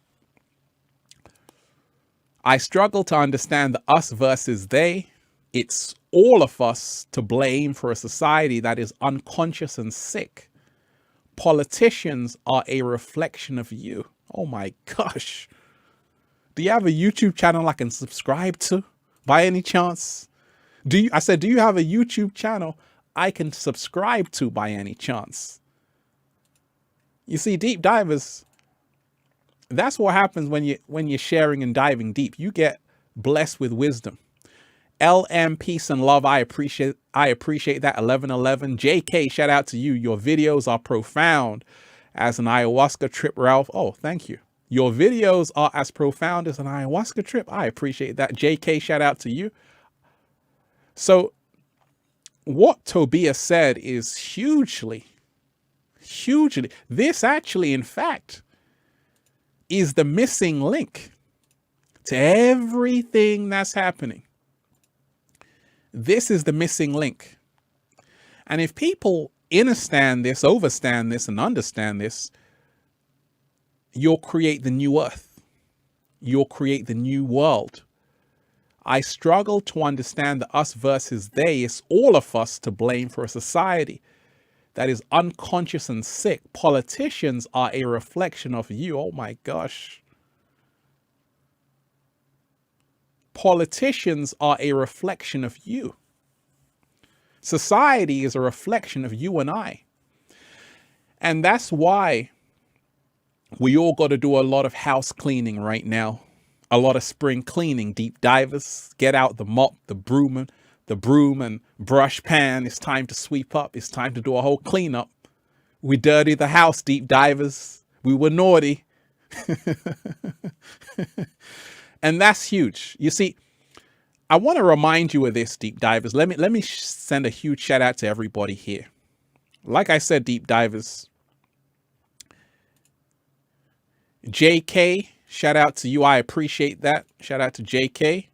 I struggle to understand the us versus they. It's all of us to blame for a society that is unconscious and sick. Politicians are a reflection of you. Oh my gosh. Do you have a YouTube channel I can subscribe to by any chance? Do you have a YouTube channel I can subscribe to by any chance? You see, deep divers, that's what happens when you're sharing and diving deep. You get blessed with wisdom. LM, peace and love. I appreciate that. 1111. JK, shout out to you. Your videos are profound as an ayahuasca trip, Ralph. Oh, thank you. Your videos are as profound as an ayahuasca trip. I appreciate that. JK, shout out to you. So what Tobia said is hugely, this actually, in fact, is the missing link to everything that's happening. This is the missing link. And if people understand this, overstand this, and understand this, you'll create the new earth. You'll create the new world. I struggle to understand the us versus they. It's all of us to blame for a society that is unconscious and sick. Politicians are a reflection of you. Oh my gosh. Politicians are a reflection of you. Society is a reflection of you and I. And that's why we all got to do a lot of house cleaning right now. A lot of spring cleaning, deep divers. Get out the mop, the broom and brush pan. It's time to sweep up. It's time to do a whole cleanup. We dirty the house, deep divers. We were naughty. And that's huge. You see, I want to remind you of this, deep divers. Let me send a huge shout out to everybody here. Like I said, deep divers. JK, shout out to you. I appreciate that. Shout out to JK.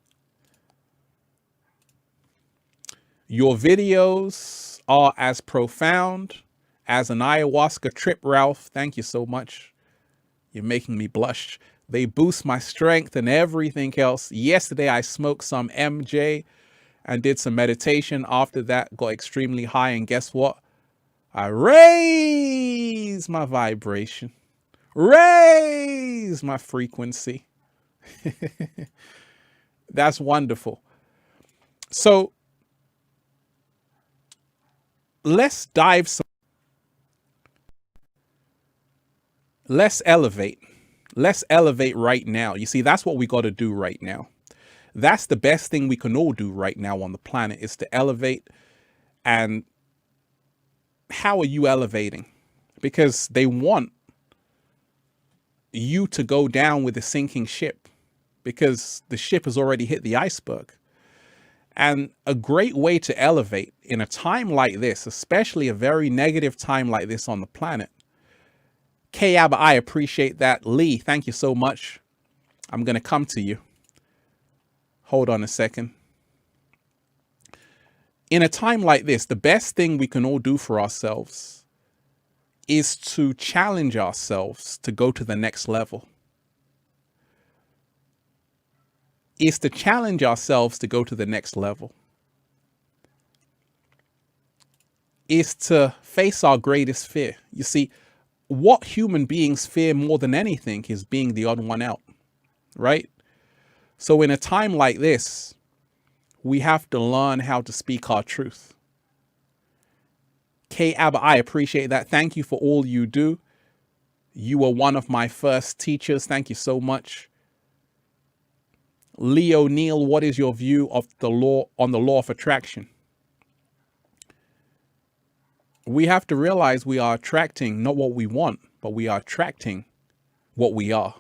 Your videos are as profound as an ayahuasca trip, Ralph. Thank you so much. You're making me blush. They boost my strength and everything else. Yesterday, I smoked some MJ and did some meditation. After that, got extremely high. And guess what? I raised my vibration. Raise my frequency. That's wonderful. So let's dive some. Let's elevate. Let's elevate right now. You see, that's what we got to do right now. That's the best thing we can all do right now on the planet, is to elevate. And how are you elevating? Because they want you to go down with a sinking ship, because the ship has already hit the iceberg. And a great way to elevate in a time like this, especially a very negative time like this on the planet. K-Abba, I appreciate that. Lee, thank you so much. I'm going to come to you. Hold on a second. In a time like this, the best thing we can all do for ourselves is to challenge ourselves to go to the next level. Is to challenge ourselves to go to the next level. Is to face our greatest fear. You see, what human beings fear more than anything is being the odd one out, right? So in a time like this, we have to learn how to speak our truth. K-Abba, I appreciate that. Thank you for all you do. You were one of my first teachers. Thank you so much. Leo Neal, what is your view of the law of attraction? We have to realize we are attracting not what we want, but we are attracting what we are.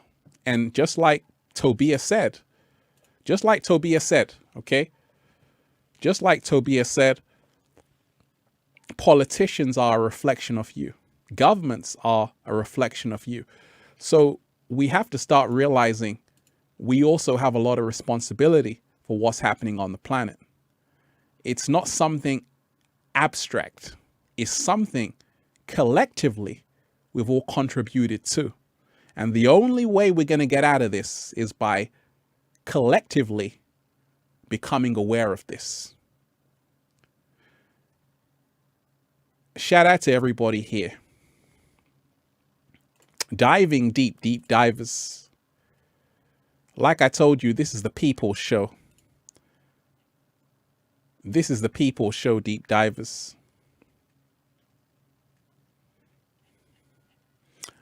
And just like Tobias said, okay? Just like Tobias said, politicians are a reflection of you. Governments are a reflection of you. So we have to start realizing we also have a lot of responsibility for what's happening on the planet. It's not something abstract. It's something collectively we've all contributed to. And the only way we're going to get out of this is by collectively becoming aware of this. Shout out to everybody here. Diving deep, deep divers. Like I told you, this is the People's Show. This is the People's Show, deep divers.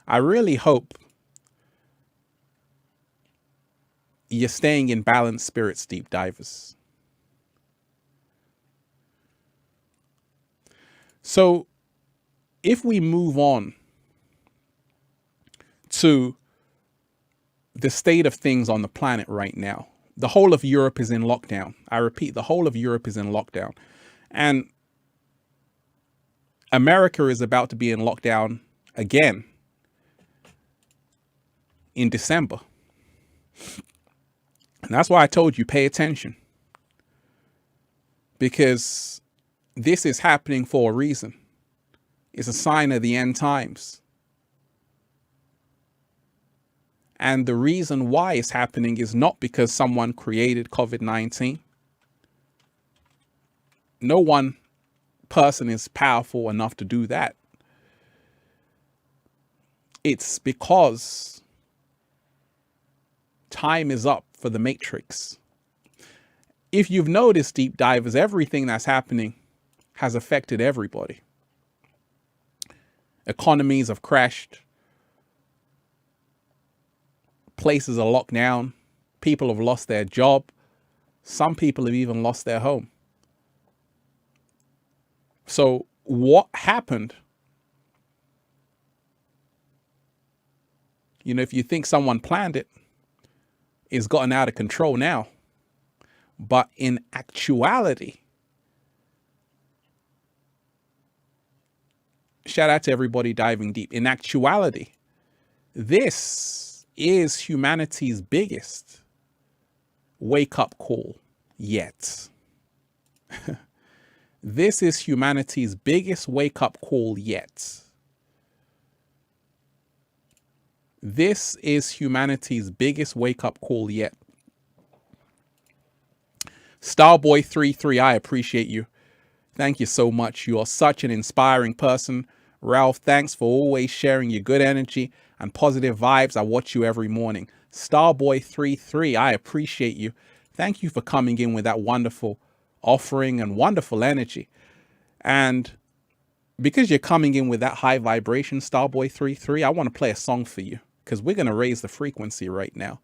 I really hope you're staying in balanced spirits, deep divers. So if we move on to the state of things on the planet right now, the whole of Europe is in lockdown. I repeat, the whole of Europe is in lockdown. And America is about to be in lockdown again in December. And that's why I told you, pay attention. Because this is happening for a reason. It's a sign of the end times. And the reason why it's happening is not because someone created COVID-19. No one person is powerful enough to do that. It's because time is up for the Matrix. If you've noticed, deep divers, everything that's happening has affected everybody. Economies have crashed. Places are locked down. People have lost their job. Some people have even lost their home. So what happened? You know, if you think someone planned it, it's gotten out of control now. But in actuality, shout out to everybody diving deep. In actuality, this is humanity's biggest wake-up call yet. This is humanity's biggest wake-up call yet. This is humanity's biggest wake-up call yet. Starboy33, I appreciate you. Thank you so much. You are such an inspiring person. Ralph, thanks for always sharing your good energy and positive vibes. I watch you every morning. Starboy33, I appreciate you. Thank you for coming in with that wonderful offering and wonderful energy. And because you're coming in with that high vibration, Starboy33, I want to play a song for you because we're going to raise the frequency right now.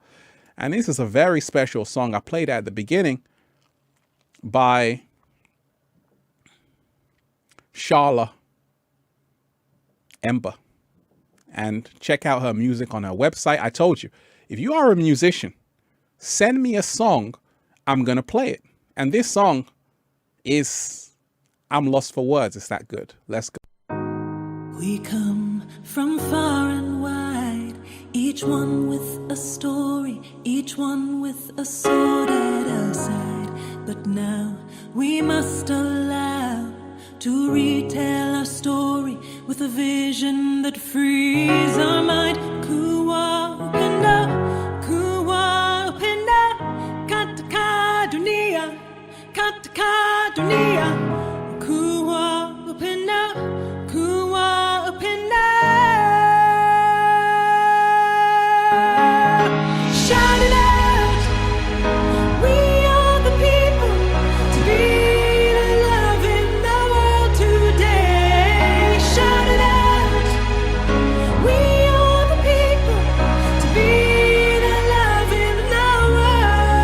And this is a very special song. I played at the beginning by Shayla Amber. And check out her music on her website. I told you, if you are a musician, send me a song. I'm going to play it. And this song is, I'm lost for words. It's that good. Let's go. We come from far and wide, each one with a story, each one with a sword at our side. But now we must allow to retell our story with a vision that frees our mind. Kuwa upenda, katika dunia, katika dunia. Kuwa upenda, kuwa upenda. Shout it out, we are the people to be the love in the world today. Shout it out, we are the people to be the love in the world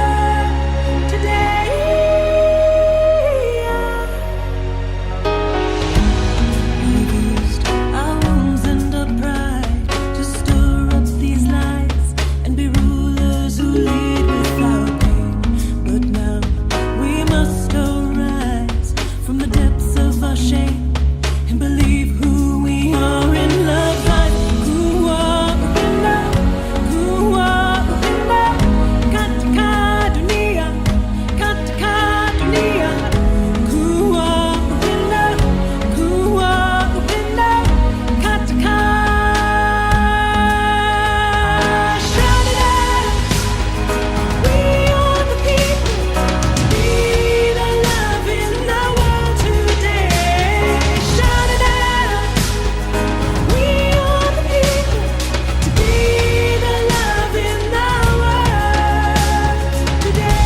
today. We've used our wounds and our pride to stir up these lies and be rulers who lead without pain. But now we must arise from the depths of our shame and believe who we are in love life. Kuwa upenda, katika dunia, katika dunia. Kuwa upenda, katika. Shout it out, we are the people to be the love in the world today. Shout it out, we are the people to be the love in the world today.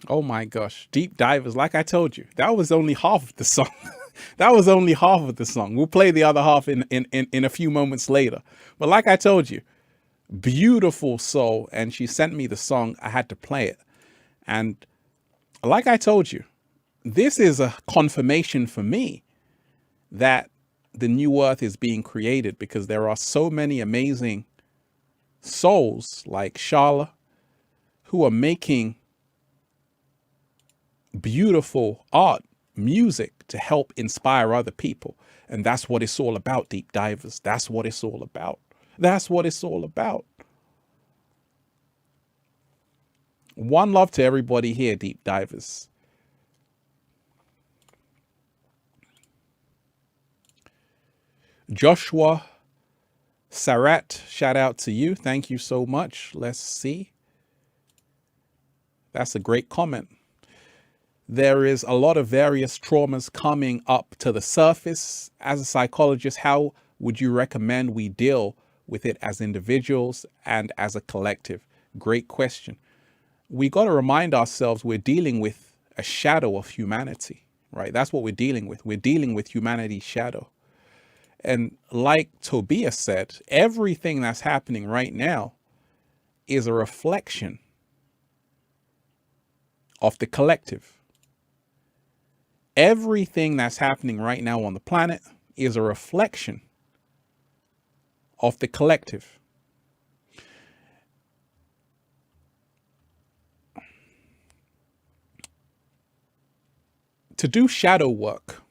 Oh my gosh. Deep divers. Like I told you, that was only half of the song. That was only half of the song. We'll play the other half in a few moments later. But like I told you, beautiful soul. And she sent me the song. I had to play it. And like I told you, this is a confirmation for me that the new earth is being created because there are so many amazing souls like Shayla who are making beautiful art, music to help inspire other people. And that's what it's all about, deep divers. That's what it's all about. That's what it's all about. One love to everybody here, deep divers. Joshua Sarat, shout out to you. Thank you so much. Let's see. That's a great comment. There is a lot of various traumas coming up to the surface. As a psychologist, how would you recommend we deal with it as individuals and as a collective? Great question. We got to remind ourselves we're dealing with a shadow of humanity, right? That's what we're dealing with. We're dealing with humanity's shadow. And like Tobias said, everything that's happening right now is a reflection of the collective. Everything that's happening right now on the planet is a reflection of the collective. To do shadow work,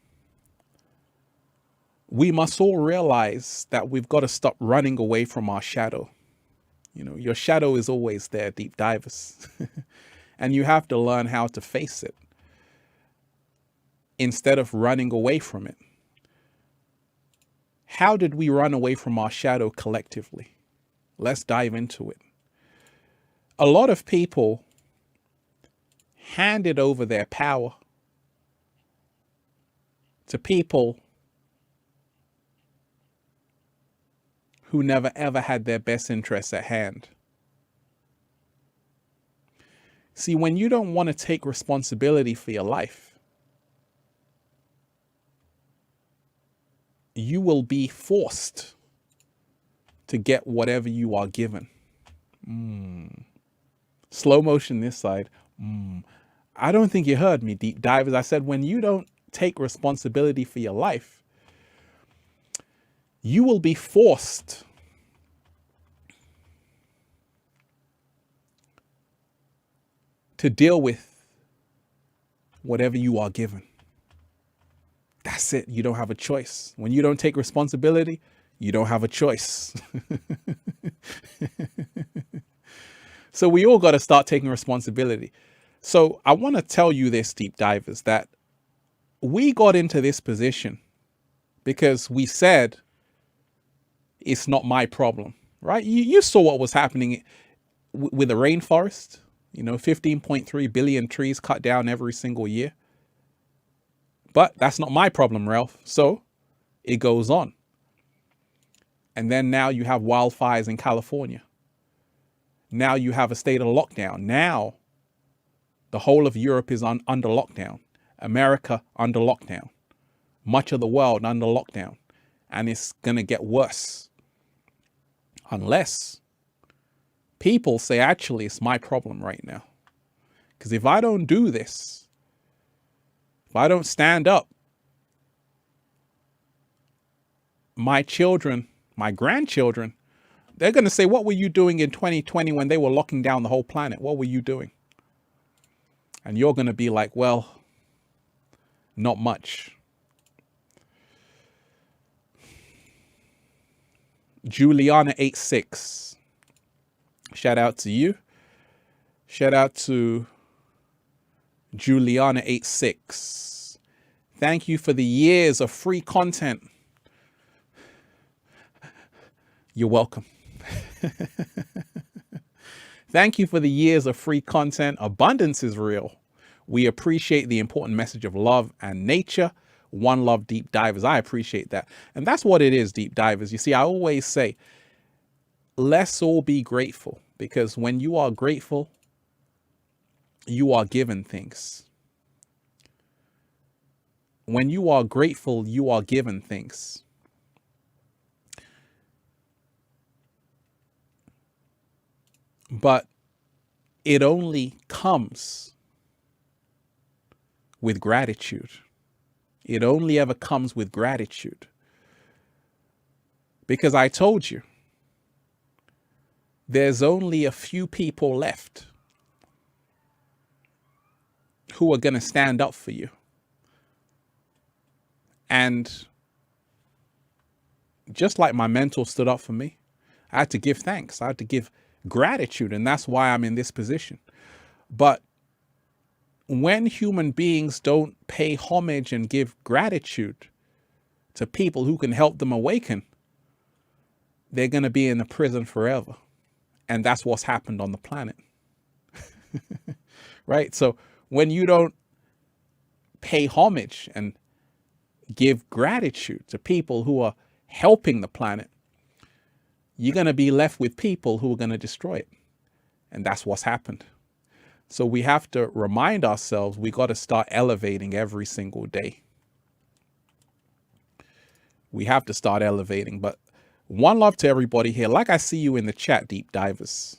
we must all realize that we've got to stop running away from our shadow. You know, your shadow is always there, deep divers. And you have to learn how to face it instead of running away from it. How did we run away from our shadow collectively? Let's dive into it. A lot of people handed over their power to people who never ever had their best interests at hand. See, when you don't want to take responsibility for your life, you will be forced to get whatever you are given. Slow motion this side. I don't think you heard me, deep divers. I said, when you don't take responsibility for your life, you will be forced to deal with whatever you are given. That's it. You don't have a choice. When you don't take responsibility, you don't have a choice. So we all got to start taking responsibility. So I want to tell you this, deep divers, that we got into this position because we said, it's not my problem, right? You saw what was happening with the rainforest. 15.3 billion trees cut down every single year. But that's not my problem, Ralph. So it goes on. And then now you have wildfires in California. Now you have a state of lockdown. Now the whole of Europe is under lockdown. America under lockdown. Much of the world under lockdown. And it's going to get worse. Unless people say, actually, it's my problem right now. Because if I don't do this, if I don't stand up, my children, my grandchildren, they're going to say, what were you doing in 2020 when they were locking down the whole planet? What were you doing? And you're going to be like, well, not much. Juliana86. Shout out to you. Shout out to Juliana86. Thank you for the years of free content. You're welcome. Thank you for the years of free content. Abundance is real. We appreciate the important message of love and nature. One love, deep divers. I appreciate that. And that's what it is, deep divers. You see, I always say, let's all be grateful, because when you are grateful, you are given things. When you are grateful, you are given things. But it only comes with gratitude. It only ever comes with gratitude. Because I told you, there's only a few people left who are going to stand up for you. And just like my mentor stood up for me, I had to give thanks. I had to give gratitude. And that's why I'm in this position. But when human beings don't pay homage and give gratitude to people who can help them awaken, they're going to be in the prison forever. And that's what's happened on the planet. Right? So when you don't pay homage and give gratitude to people who are helping the planet, you're going to be left with people who are going to destroy it. And that's what's happened. So we have to remind ourselves we got to start elevating every single day. We have to start elevating. But one love to everybody here. Like I see you in the chat, deep divers.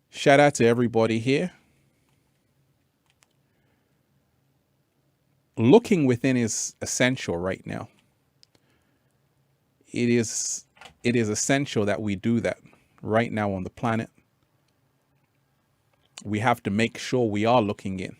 Shout out to everybody here. Looking within is essential right now. It is essential that we do that right now on the planet. We have to make sure we are looking in.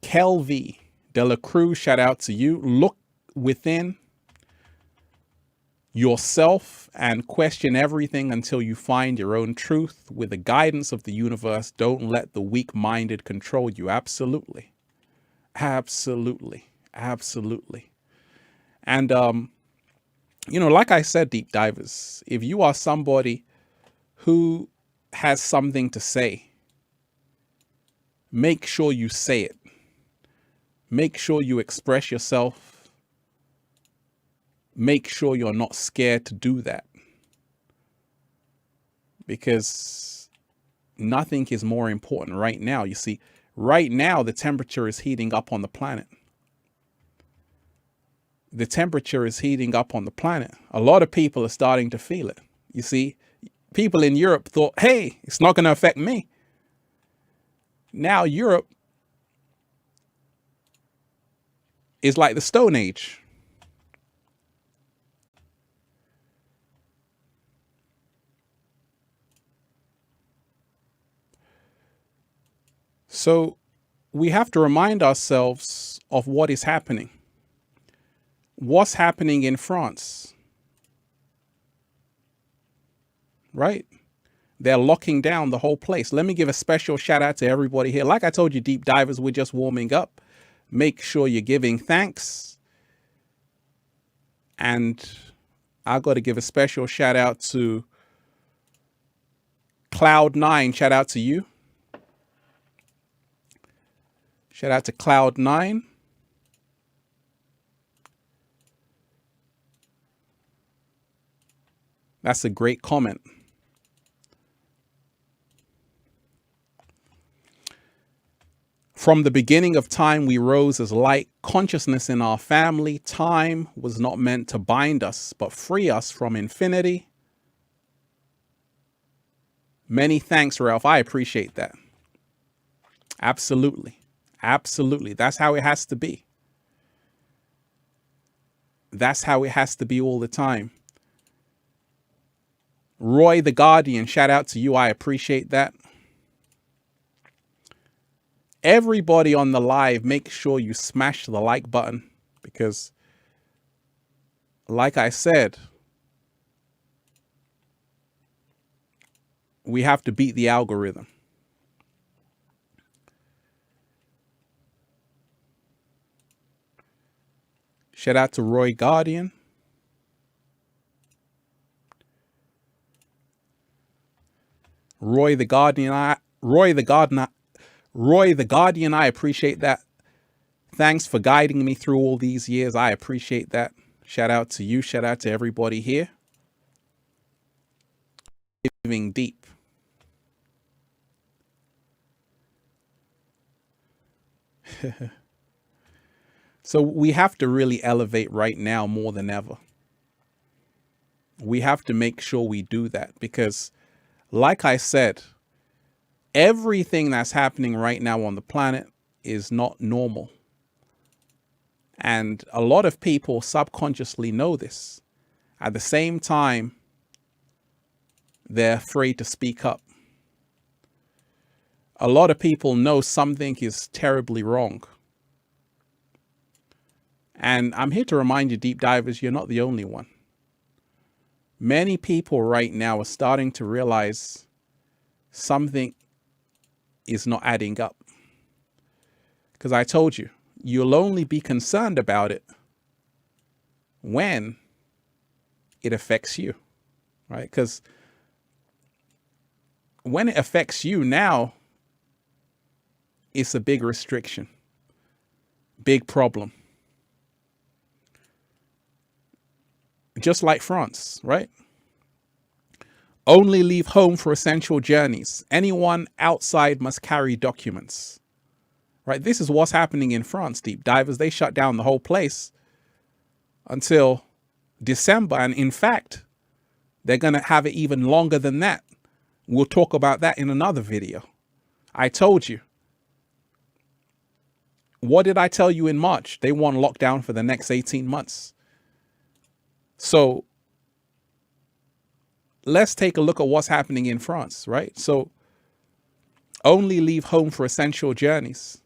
Kelvy De La Cruz, shout out to you. Look within yourself and question everything until you find your own truth. With the guidance of the universe, don't let the weak-minded control you. Absolutely. Absolutely. Absolutely. And, you know, like I said, deep divers, if you are somebody who has something to say, make sure you say it. Make sure you express yourself. Make sure you're not scared to do that. Because nothing is more important right now. You see, right now, the temperature is heating up on the planet. The temperature is heating up on the planet. A lot of people are starting to feel it. You see, people in Europe thought, hey, it's not going to affect me. Now Europe is like the Stone Age. So we have to remind ourselves of what is happening. What's happening in France? Right? They're locking down the whole place. Let me give a special shout out to everybody here. Like I told you, deep divers, we're just warming up. Make sure you're giving thanks. And I got to give a special shout out to Cloud9. Shout out to you. Shout out to Cloud9. That's a great comment. From the beginning of time, we rose as light. Consciousness in our family. Time was not meant to bind us, but free us from infinity. Many thanks, Ralph. I appreciate that. Absolutely. Absolutely. That's how it has to be. That's how it has to be all the time. Roy the Guardian, shout out to you. I appreciate that. Everybody on the live, make sure you smash the like button because, like I said, we have to beat the algorithm. Shout out to Roy Guardian. Roy the Guardian, I appreciate that. Thanks for guiding me through all these years. I appreciate that. Shout out to you. Shout out to everybody here. Living deep. So we have to really elevate right now more than ever. We have to make sure we do that because, like I said, Everything that's happening right now on the planet is not normal. And a lot of people subconsciously know this. At the same time, they're afraid to speak up. A lot of people know something is terribly wrong. And I'm here to remind you, deep divers, you're not the only one. Many people right now are starting to realize something is not adding up. Because I told you, you'll only be concerned about it when it affects you, right? Because when it affects you now, it's a big restriction, big problem. Just like France, right? Only leave home for essential journeys. Anyone outside must carry documents. Right? This is what's happening in France, deep divers. They shut down the whole place until December. And in fact, they're going to have it even longer than that. We'll talk about that in another video. I told you. What did I tell you in March? They want lockdown for the next 18 months. So let's take a look at what's happening in France, right? So only leave home for essential journeys.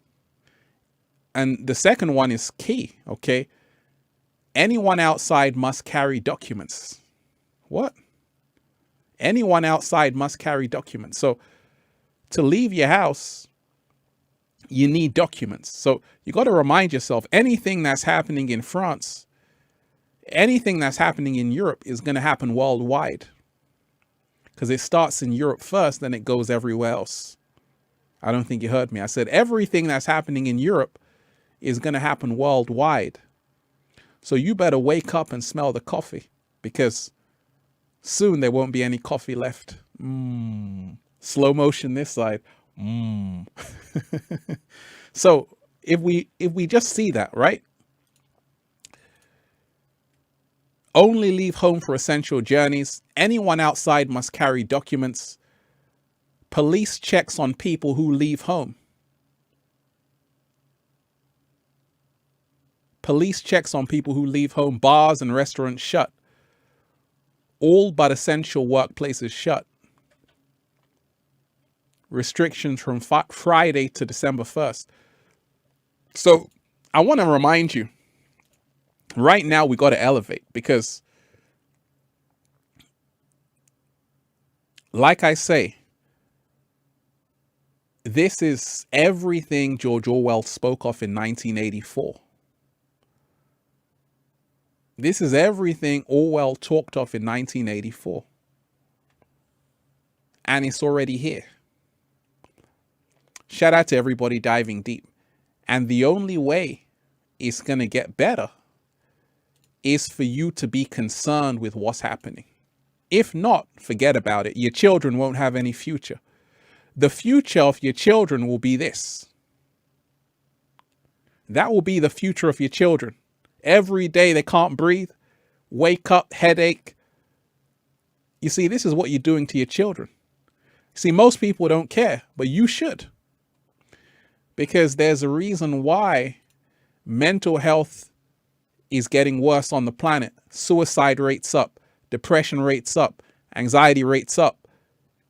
And the second one is key, okay? Anyone outside must carry documents. What? Anyone outside must carry documents. So to leave your house, you need documents. So you got to remind yourself, anything that's happening in France, anything that's happening in Europe is going to happen worldwide. Because it starts in Europe first, then it goes everywhere else. I don't think you heard me. I said everything that's happening in Europe is going to happen worldwide. So you better wake up and smell the coffee, because soon there won't be any coffee left. Slow motion this side. So if we just see that, right? Only leave home for essential journeys. Anyone outside must carry documents. Police checks on people who leave home. Police checks on people who leave home. Bars and restaurants shut. All but essential workplaces shut. Restrictions from Friday to December 1st. So I want to remind you, right now we got to elevate, because like I say, this is everything George Orwell spoke of in 1984. This is everything Orwell talked of in 1984. And it's already here. Shout out to everybody diving deep. And the only way it's going to get better is for you to be concerned with what's happening. If not, forget about it. Your children won't have any future. The future of your children will be this. That will be the future of your children. Every day they can't breathe, wake up, headache. You see, this is what you're doing to your children. See, most people don't care, but you should. Because there's a reason why mental health is getting worse on the planet. Suicide rates up, depression rates up, anxiety rates up.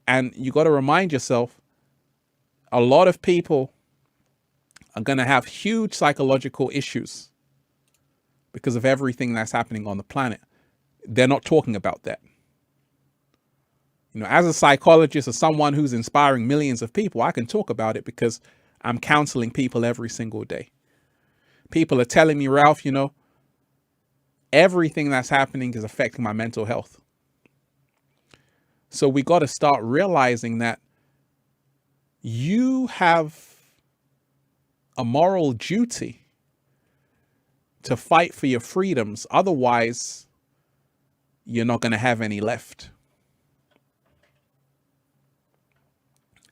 And you got to remind yourself, a lot of people are going to have huge psychological issues because of everything that's happening on the planet. They're not talking about that. You know, as a psychologist or someone who's inspiring millions of people, I can talk about it because I'm counseling people every single day. People are telling me, Ralph, you know, everything that's happening is affecting my mental health. So we got to start realizing that you have a moral duty to fight for your freedoms. Otherwise, you're not going to have any left.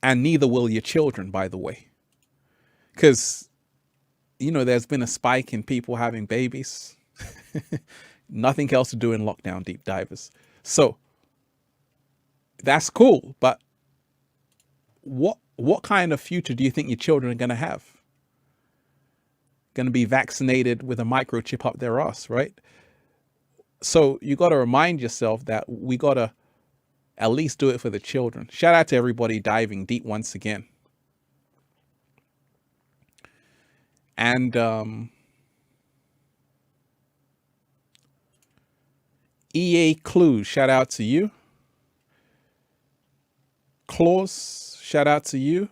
And neither will your children, by the way. Because, you know, there's been a spike in people having babies. Nothing else to do in lockdown, deep divers. So that's cool. But what kind of future do you think your children are going to have? Going to be vaccinated with a microchip up their ass, right? So you got to remind yourself that we got to at least do it for the children. Shout out to everybody diving deep once again. And EA Clues, shout out to you. Claus, shout out to you.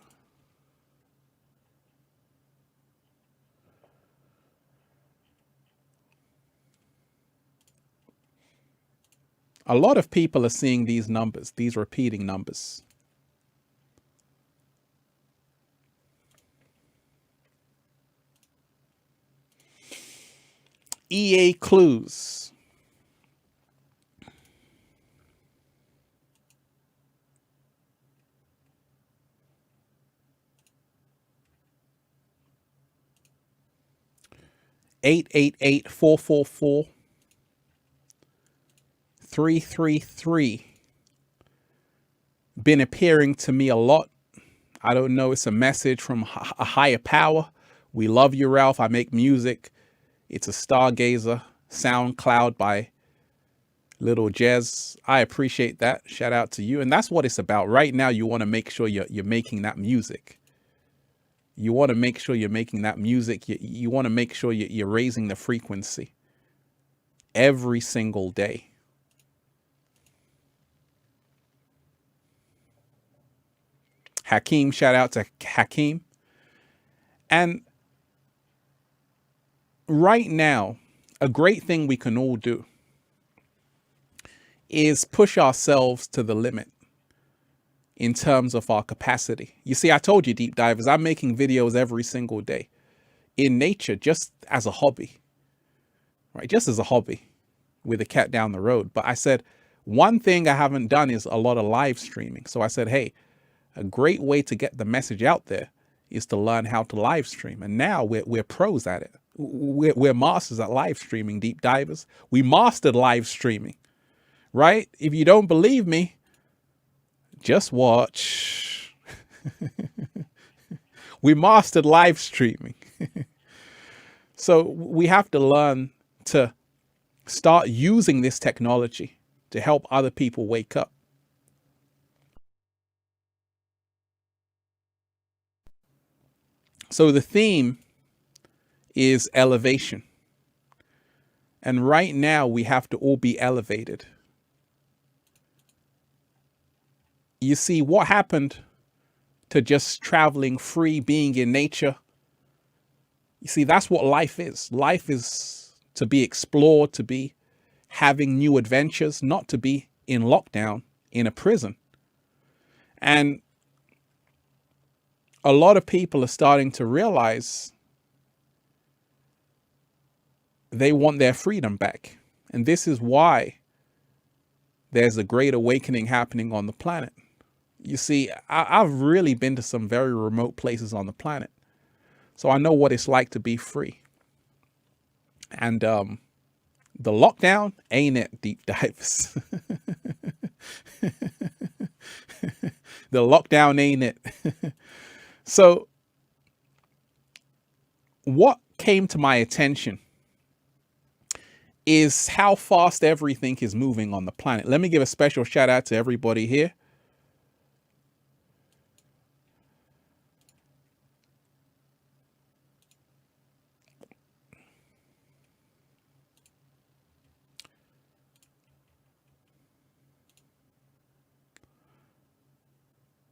A lot of people are seeing these numbers, these repeating numbers. EA Clues. Eight 444 333 been appearing to me a lot. I don't know. It's a message from a higher power. We love you, Ralph. I make music. It's a Stargazer SoundCloud by Little Jez. I appreciate that. Shout out to you. And that's what it's about. Right now, you want to make sure you're making that music. You want to make sure you're making that music. You want to make sure you're raising the frequency every single day. Hakeem, shout out to Hakeem. And right now, a great thing we can all do is push ourselves to the limit in terms of our capacity. You see, I told you, deep divers, I'm making videos every single day in nature, just as a hobby, right? Just as a hobby with a cat down the road. But I said, one thing I haven't done is a lot of live streaming. So I said, hey, a great way to get the message out there is to learn how to live stream. And now we're pros at it. We're masters at live streaming, deep divers. We mastered live streaming, right? If you don't believe me, just watch. We mastered live streaming. So we have to learn to start using this technology to help other people wake up. So the theme is elevation. And right now we have to all be elevated. You see, what happened to just traveling free, being in nature? You see, that's what life is. Life is to be explored, to be having new adventures, not to be in lockdown in a prison. And a lot of people are starting to realize they want their freedom back. And this is why there's a great awakening happening on the planet. You see, I've really been to some very remote places on the planet. So I know what it's like to be free. And the lockdown ain't it, deep divers. The lockdown ain't it. So what came to my attention is how fast everything is moving on the planet. Let me give a special shout out to everybody here.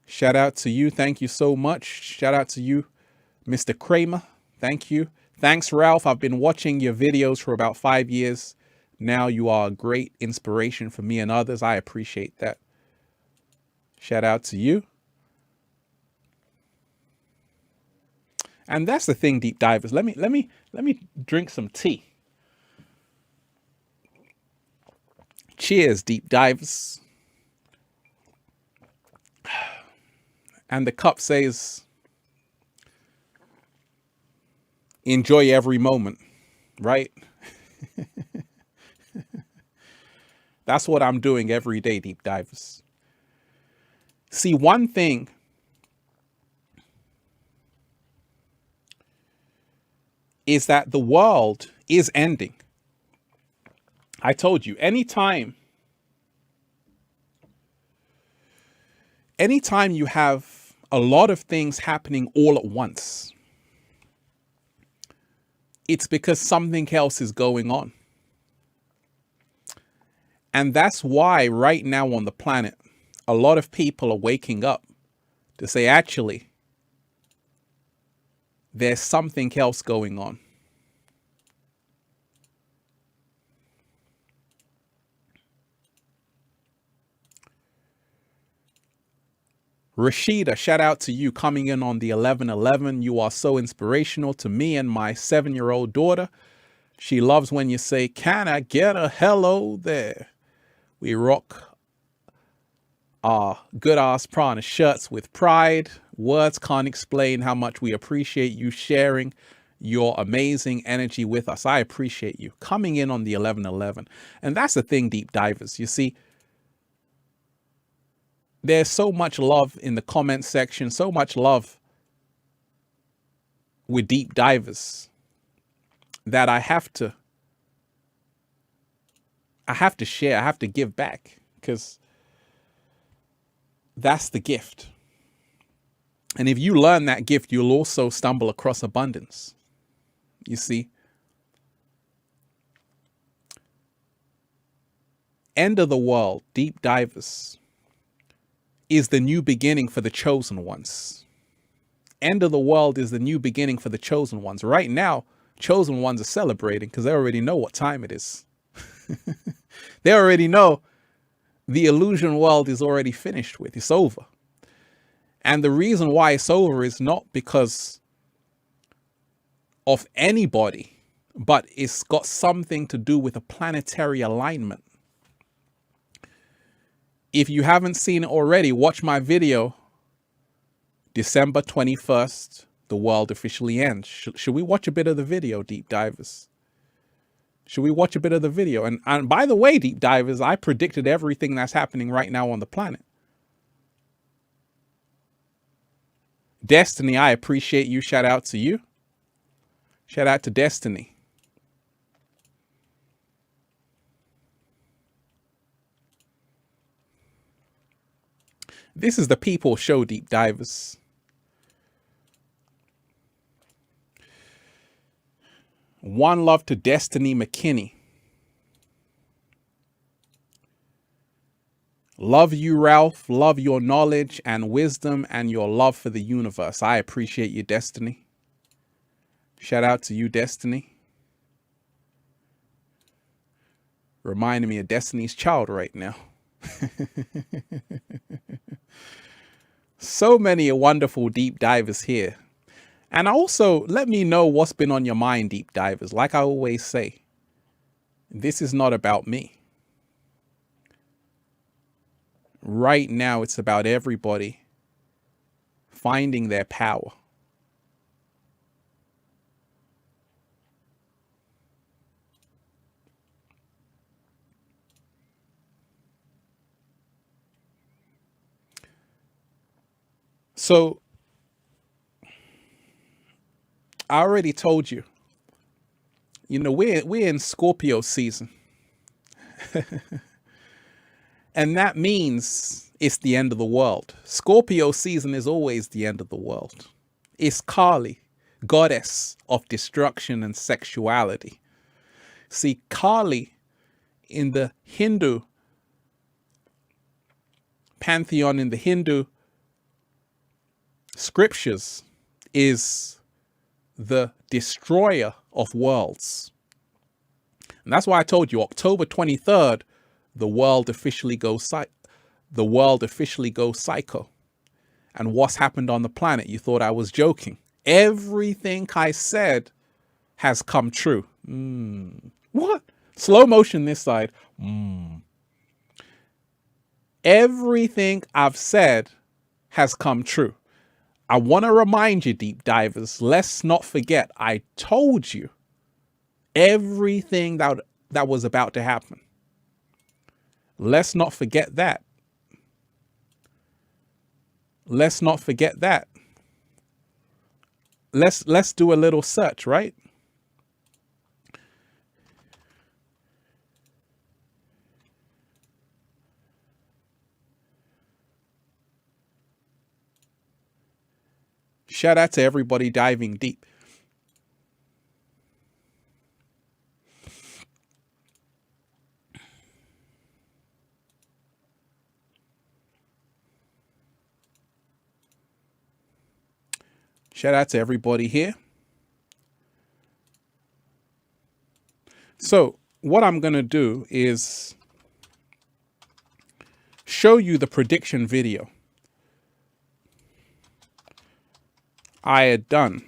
Shout out to you. Thank you so much. Shout out to you, Mr. Kramer. Thank you. Thanks, Ralph. I've been watching your videos for about 5 years. Now you are a great inspiration for me and others. I appreciate that. Shout out to you. And that's the thing, deep divers. Let me drink some tea. Cheers, deep divers. And the cup says, enjoy every moment, right? That's what I'm doing every day, deep divers. See, one thing is that the world is ending. I told you, anytime you have a lot of things happening all at once, it's because something else is going on. And that's why right now on the planet, a lot of people are waking up to say, actually, there's something else going on. Rashida, shout out to you coming in on the 1111. You are so inspirational to me and my 7-year-old daughter. She loves when you say, can I get a hello there? We rock our good ass prana shirts with pride. Words can't explain how much we appreciate you sharing your amazing energy with us. I appreciate you coming in on the 1111. And that's the thing, deep divers. You see, there's so much love in the comment section, so much love with deep divers that I have to share, I have to give back, because that's the gift. And if you learn that gift, you'll also stumble across abundance. You see, end of the world, deep divers, is the new beginning for the chosen ones. End of the world is the new beginning for the chosen ones. Right now, chosen ones are celebrating because they already know what time it is. They already know the illusion world is already finished with. It's over. And the reason why it's over is not because of anybody, but it's got something to do with a planetary alignment. If you haven't seen it already, watch my video, December 21st, the world officially ends. Should we watch a bit of the video, deep divers? Should we watch a bit of the video? And by the way, deep divers, I predicted everything that's happening right now on the planet. Destiny, I appreciate you. Shout out to you. Shout out to Destiny. This is the People Show, deep divers. One love to Destiny McKinney. Love you, Ralph. Love your knowledge and wisdom and your love for the universe. I appreciate you, Destiny. Shout out to you, Destiny. Reminding me of Destiny's Child right now. So many wonderful deep divers here. And also, let me know what's been on your mind, deep divers. Like I always say, this is not about me. Right now, it's about everybody finding their power. So, I already told you, we're in Scorpio season. And that means it's the end of the world. Scorpio season is always the end of the world. It's Kali, goddess of destruction and sexuality. See, Kali in the Hindu pantheon, in the Hindu scriptures, is the destroyer of worlds. And that's why I told you, October 23rd, the world officially goes psycho. And what's happened on the planet? You thought I was joking. Everything I said has come true. What? Slow motion this side. Everything I've said has come true. I want to remind you, deep divers, let's not forget, I told you everything that was about to happen. Let's not forget that. Let's not forget that. Let's do a little search, right? Shout out to everybody diving deep. Shout out to everybody here. So what I'm going to do is show you the prediction video I had done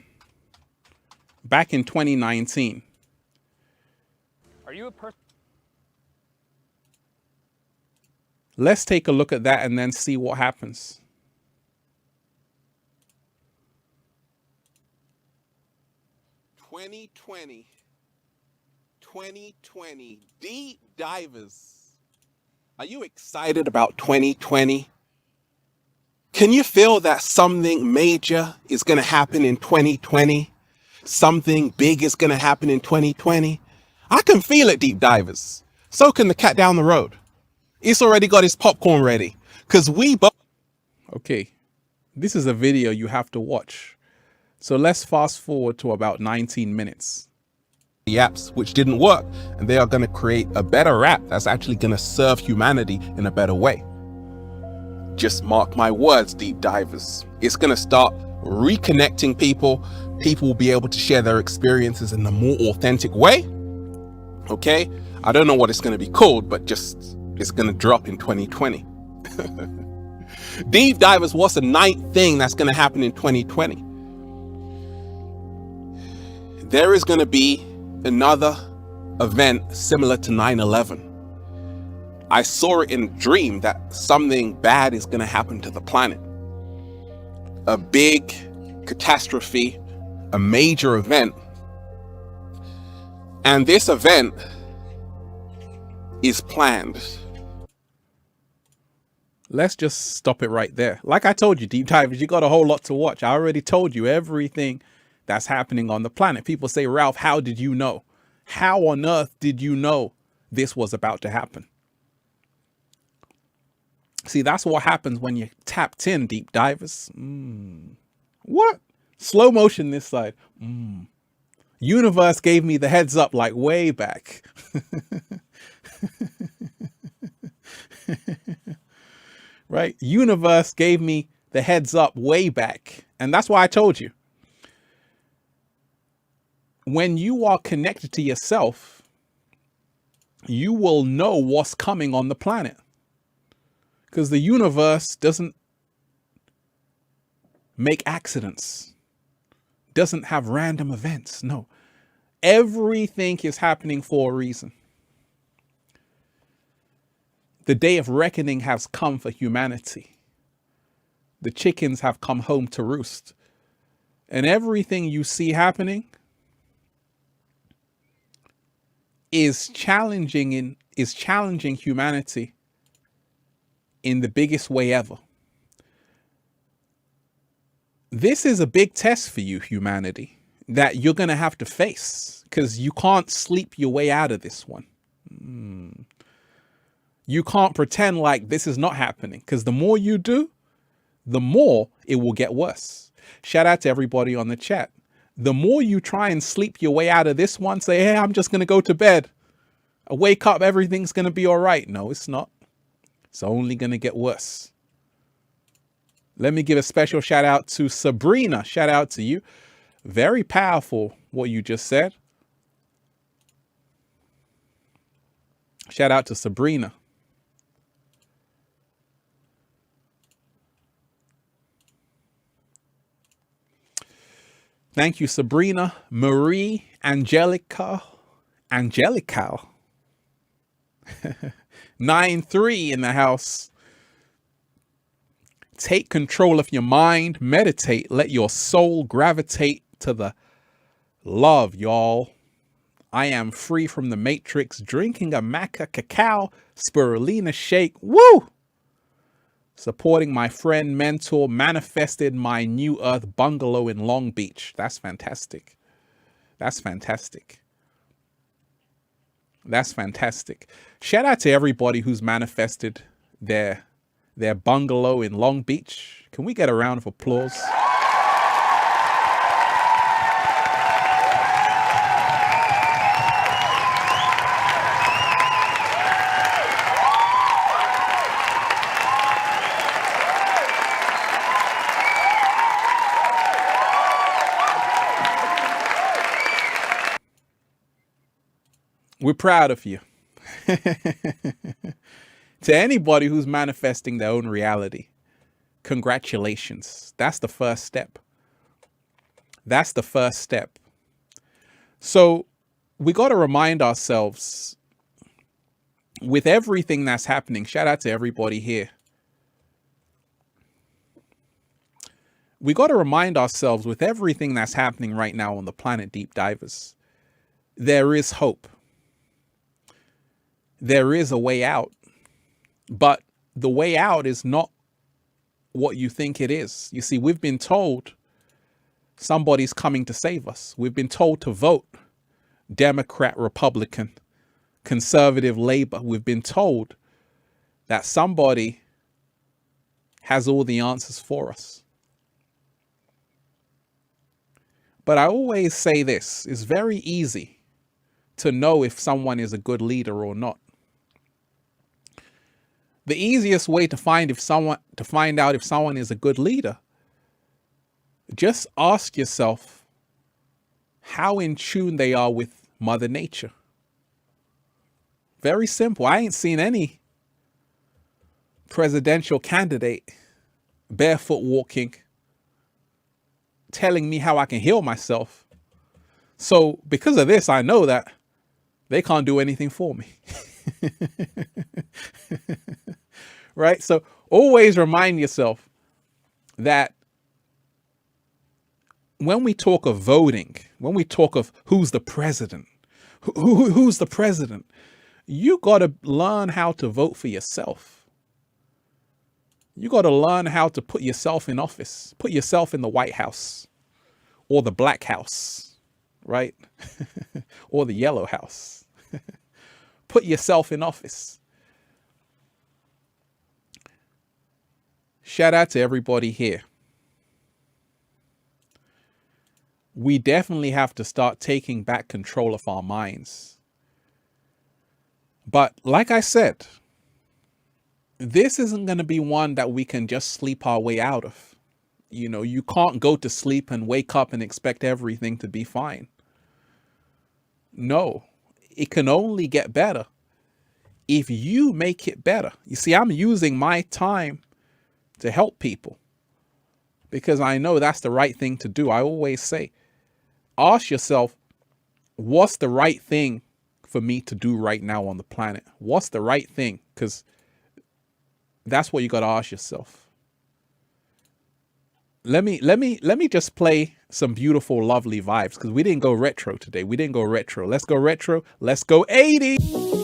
back in 2019. Are you a person? Let's take a look at that and then see what happens. "2020, 2020, deep divers. Are you excited about 2020? Can you feel that something major is going to happen in 2020? Something big is going to happen in 2020? I can feel it, deep divers. So can the cat down the road. It's already got his popcorn ready. Because we both... Okay, this is a video you have to watch. So let's fast forward to about 19 minutes. The apps which didn't work, and they are going to create a better app that's actually going to serve humanity in a better way. Just mark my words, deep divers. It's going to start reconnecting people. People will be able to share their experiences in a more authentic way. Okay? I don't know what it's going to be called, but just it's going to drop in 2020. Deep divers, what's the ninth thing that's going to happen in 2020? There is going to be another event similar to 9/11. I saw it in a dream that something bad is going to happen to the planet. A big catastrophe, a major event. And this event is planned. Let's just stop it right there. Like I told you, deep divers, you got a whole lot to watch. I already told you everything that's happening on the planet. People say, Ralph, how did you know? How on earth did you know this was about to happen? See, that's what happens when you tapped in, deep divers. What? Slow motion this side. Universe gave me the heads up like way back. Right? Universe gave me the heads up way back. And that's why I told you. When you are connected to yourself, you will know what's coming on the planet. Because the universe doesn't make accidents, doesn't have random events. No, everything is happening for a reason. The day of reckoning has come for humanity. The chickens have come home to roost. And everything you see happening is challenging humanity in the biggest way ever. This is a big test for you, humanity, that you're going to have to face, because you can't sleep your way out of this one. You can't pretend like this is not happening, because the more you do, the more it will get worse. Shout out to everybody on the chat. The more you try and sleep your way out of this one, say, hey, I'm just going to go to bed. I wake up, everything's going to be all right. No, it's not. It's only going to get worse. Let me give a special shout out to Sabrina. Shout out to you. Very powerful what you just said. Shout out to Sabrina. Thank you, Sabrina, Marie, Angelica. 9-3 in the house. Take control of your mind, meditate, let your soul gravitate to the love, y'all. I am free from the matrix, drinking a maca cacao, spirulina shake. Woo! Supporting my friend, mentor, manifested my new earth bungalow in Long Beach. That's fantastic. That's fantastic. That's fantastic. Shout out to everybody who's manifested their bungalow in Long Beach. Can we get a round of applause? We're proud of you. To anybody who's manifesting their own reality, congratulations. That's the first step. That's the first step. So we got to remind ourselves with everything that's happening. Shout out to everybody here. We got to remind ourselves with everything that's happening right now on the planet, deep divers, there is hope. There is a way out, but the way out is not what you think it is. You see, we've been told somebody's coming to save us. We've been told to vote Democrat, Republican, conservative, Labor. We've been told that somebody has all the answers for us. But I always say this, it's very easy to know if someone is a good leader or not. The easiest way to find out if someone is a good leader, just ask yourself how in tune they are with Mother Nature. Very simple. I ain't seen any presidential candidate barefoot walking, telling me how I can heal myself. So because of this, I know that they can't do anything for me. Right? So always remind yourself that when we talk of voting, when we talk of who's the president, who's the president, you got to learn how to vote for yourself. You got to learn how to put yourself in office, put yourself in the White House or the Black House, right? Or the Yellow House. Put yourself in office. Shout out to everybody here. We definitely have to start taking back control of our minds. But like I said, this isn't going to be one that we can just sleep our way out of. You know, you can't go to sleep and wake up and expect everything to be fine. No, it can only get better if you make it better. You see, I'm using my time to help people because I know that's the right thing to do. I always say, ask yourself, what's the right thing for me to do right now on the planet? What's the right thing? Because that's what you got to ask yourself. Let me just play some beautiful, lovely vibes because we didn't go retro today. We didn't go retro. Let's go retro. Let's go 80s.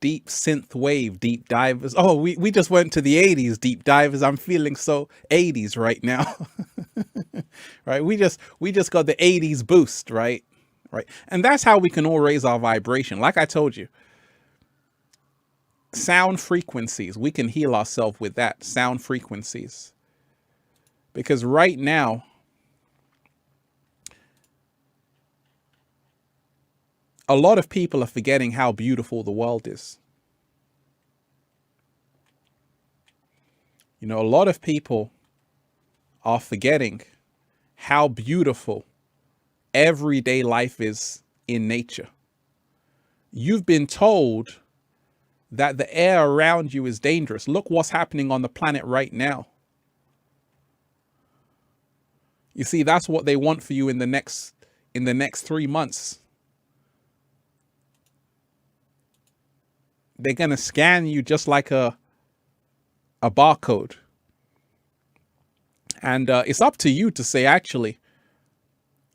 deep synth wave deep divers. Oh, we just went to the 80s deep divers. I'm feeling so 80s right now. Right? We just got the 80s boost, right? Right. And that's how we can all raise our vibration. Like I told you, sound frequencies, we can heal ourselves with that, sound frequencies. Because right now, a lot of people are forgetting how beautiful the world is. You know, a lot of people are forgetting how beautiful everyday life is in nature. You've been told that the air around you is dangerous. Look what's happening on the planet right now. You see, that's what they want for you in the next 3 months. They're going to scan you just like a barcode. And it's up to you to say, actually,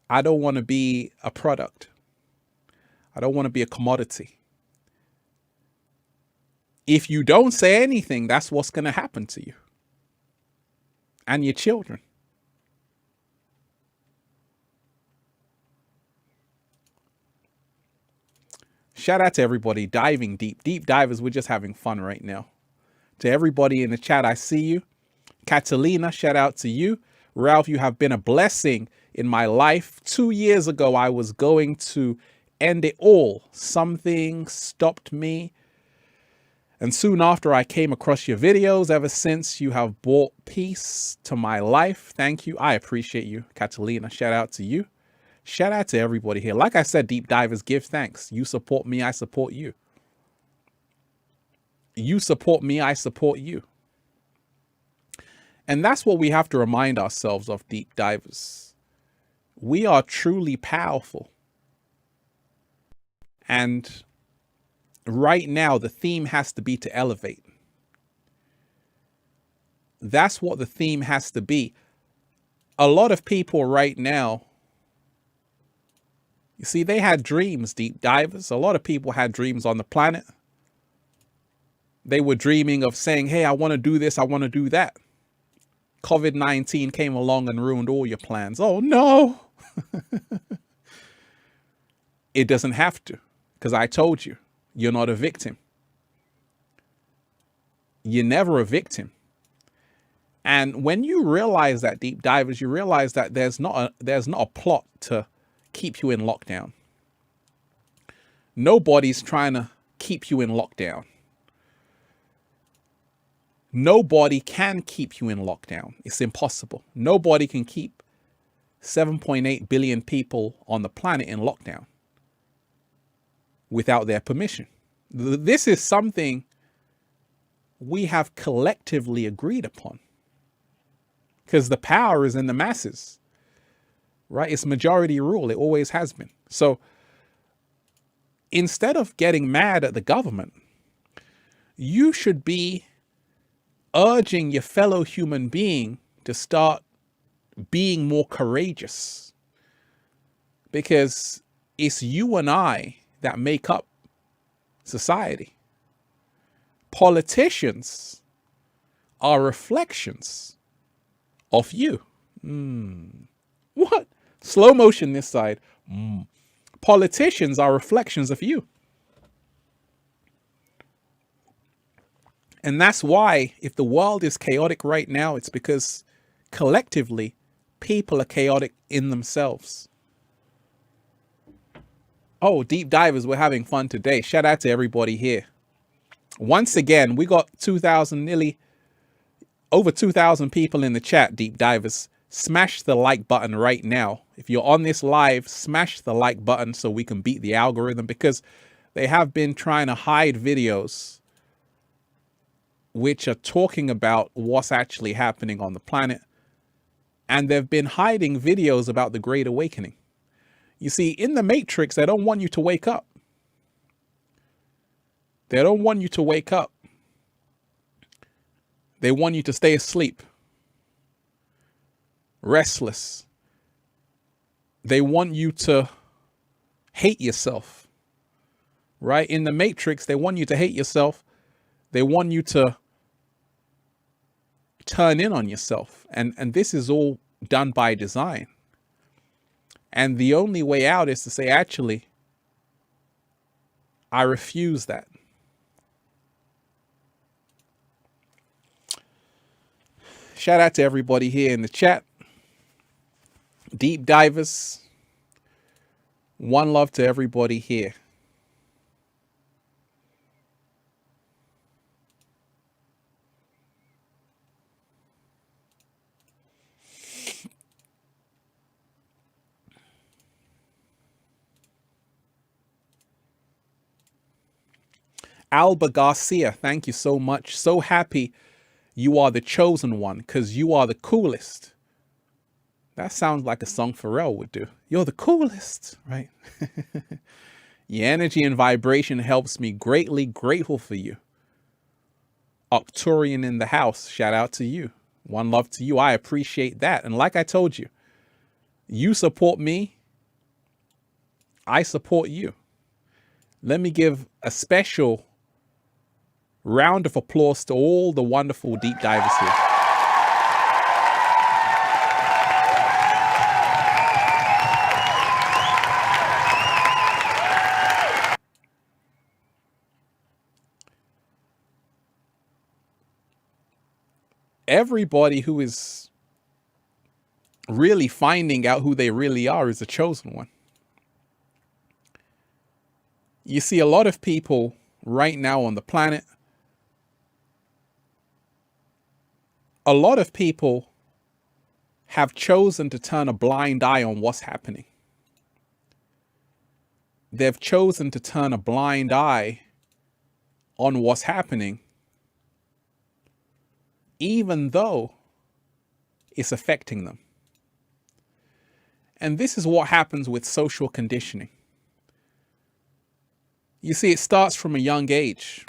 I don't want to be a product. I don't want to be a commodity. If you don't say anything, that's what's going to happen to you and your children. Shout out to everybody diving deep. Deep divers, we're just having fun right now. To everybody in the chat, I see you. Catalina, shout out to you. Ralph, you have been a blessing in my life. 2 years ago, I was going to end it all. Something stopped me. And soon after, I came across your videos. Ever since, you have brought peace to my life. Thank you. I appreciate you, Catalina. Shout out to you. Shout out to everybody here. Like I said, deep divers, give thanks. You support me, I support you. You support me, I support you. And that's what we have to remind ourselves of, deep divers. We are truly powerful. And right now, the theme has to be to elevate. That's what the theme has to be. A lot of people right now, you see, they had dreams, deep divers. A lot of people had dreams on the planet. They were dreaming of saying, hey, I want to do this, I want to do that. COVID-19 came along and ruined all your plans. Oh, no. It doesn't have to, because I told you, you're not a victim. You're never a victim. And when you realize that, deep divers, you realize that there's not a plot to keep you in lockdown. Nobody's trying to keep you in lockdown. Nobody can keep you in lockdown. It's impossible. Nobody can keep 7.8 billion people on the planet in lockdown without their permission. This is something we have collectively agreed upon, because the power is in the masses, right? It's majority rule. It always has been. So instead of getting mad at the government, you should be urging your fellow human being to start being more courageous, because it's you and I that make up society. Politicians are reflections of you. What? Slow motion this side. Politicians are reflections of you. And that's why, if the world is chaotic right now, it's because collectively, people are chaotic in themselves. Oh, deep divers, we're having fun today. Shout out to everybody here. Once again, we got 2,000, nearly over 2,000 people in the chat, deep divers. Smash the like button right now. If you're on this live, smash the like button so we can beat the algorithm, because they have been trying to hide videos which are talking about what's actually happening on the planet. And they've been hiding videos about the Great Awakening. You see, in the Matrix, they don't want you to wake up. They don't want you to wake up. They want you to stay asleep, restless. They want you to hate yourself. right? In the Matrix, they want you to hate yourself. They want you to turn in on yourself. And this is all done by design. And the only way out is to say, actually, I refuse that. Shout out to everybody here in the chat. Deep divers. One love to everybody here. Alba Garcia, thank you so much. So happy you are the chosen one because you are the coolest. That sounds like a song Pharrell would do. You're the coolest, right? Your energy and vibration helps me greatly. Grateful for you. Octurian in the house, shout out to you. One love to you. I appreciate that. And like I told you, you support me. I support you. Let me give a special round of applause to all the wonderful deep divers here. Everybody who is really finding out who they really are is a chosen one. You see, a lot of people right now on the planet, a lot of people have chosen to turn a blind eye on what's happening. They've chosen to turn a blind eye on what's happening, even though it's affecting them. And this is what happens with social conditioning. You see, it starts from a young age.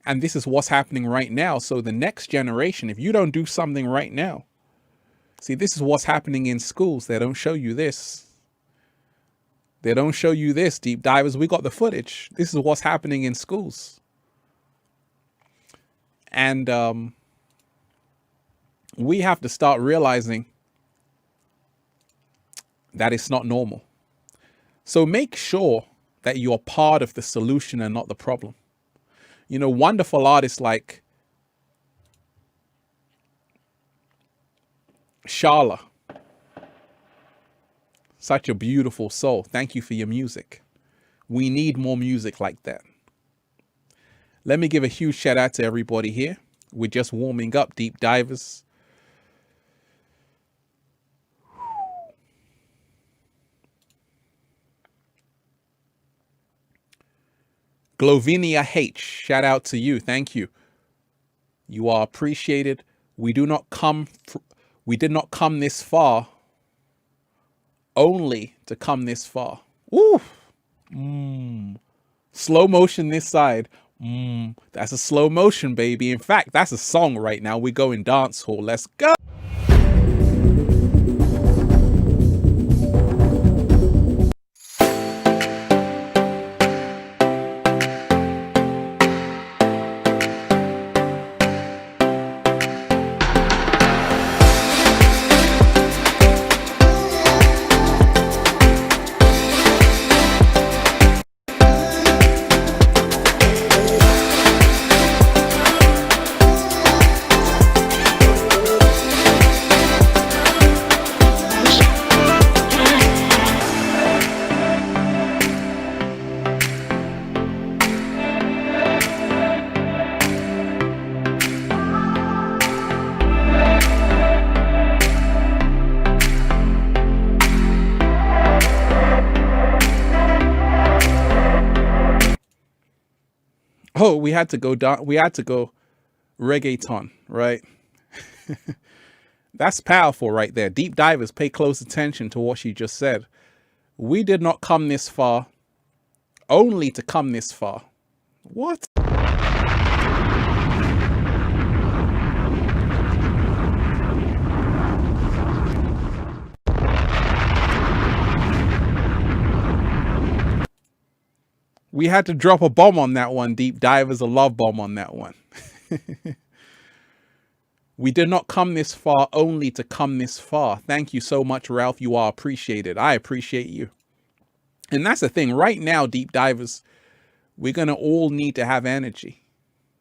And this is what's happening right now. So the next generation, if you don't do something right now, see, this is what's happening in schools. They don't show you this. They don't show you this, deep divers. We got the footage. This is what's happening in schools. And we have to start realizing that it's not normal. So make sure that you're part of the solution and not the problem. You know, wonderful artists like Shayla. Such a beautiful soul. Thank you for your music. We need more music like that. Let me give a huge shout out to everybody here. We're just warming up, deep divers. Glovinia H, shout out to you. Thank you. You are appreciated. We did not come this far only to come this far. Woo! Slow motion this side. That's a slow motion, baby. In fact, that's a song right now. We go in dance hall. Let's go. Oh, we had to go down. We had to go reggaeton, right? That's powerful right there. Deep divers, pay close attention to what she just said. We did not come this far only to come this far. What? We had to drop a bomb on that one, deep divers, a love bomb on that one. We did not come this far only to come this far. Thank you so much, Ralph. You are appreciated. I appreciate you. And that's the thing. Right now, deep divers, we're going to all need to have energy.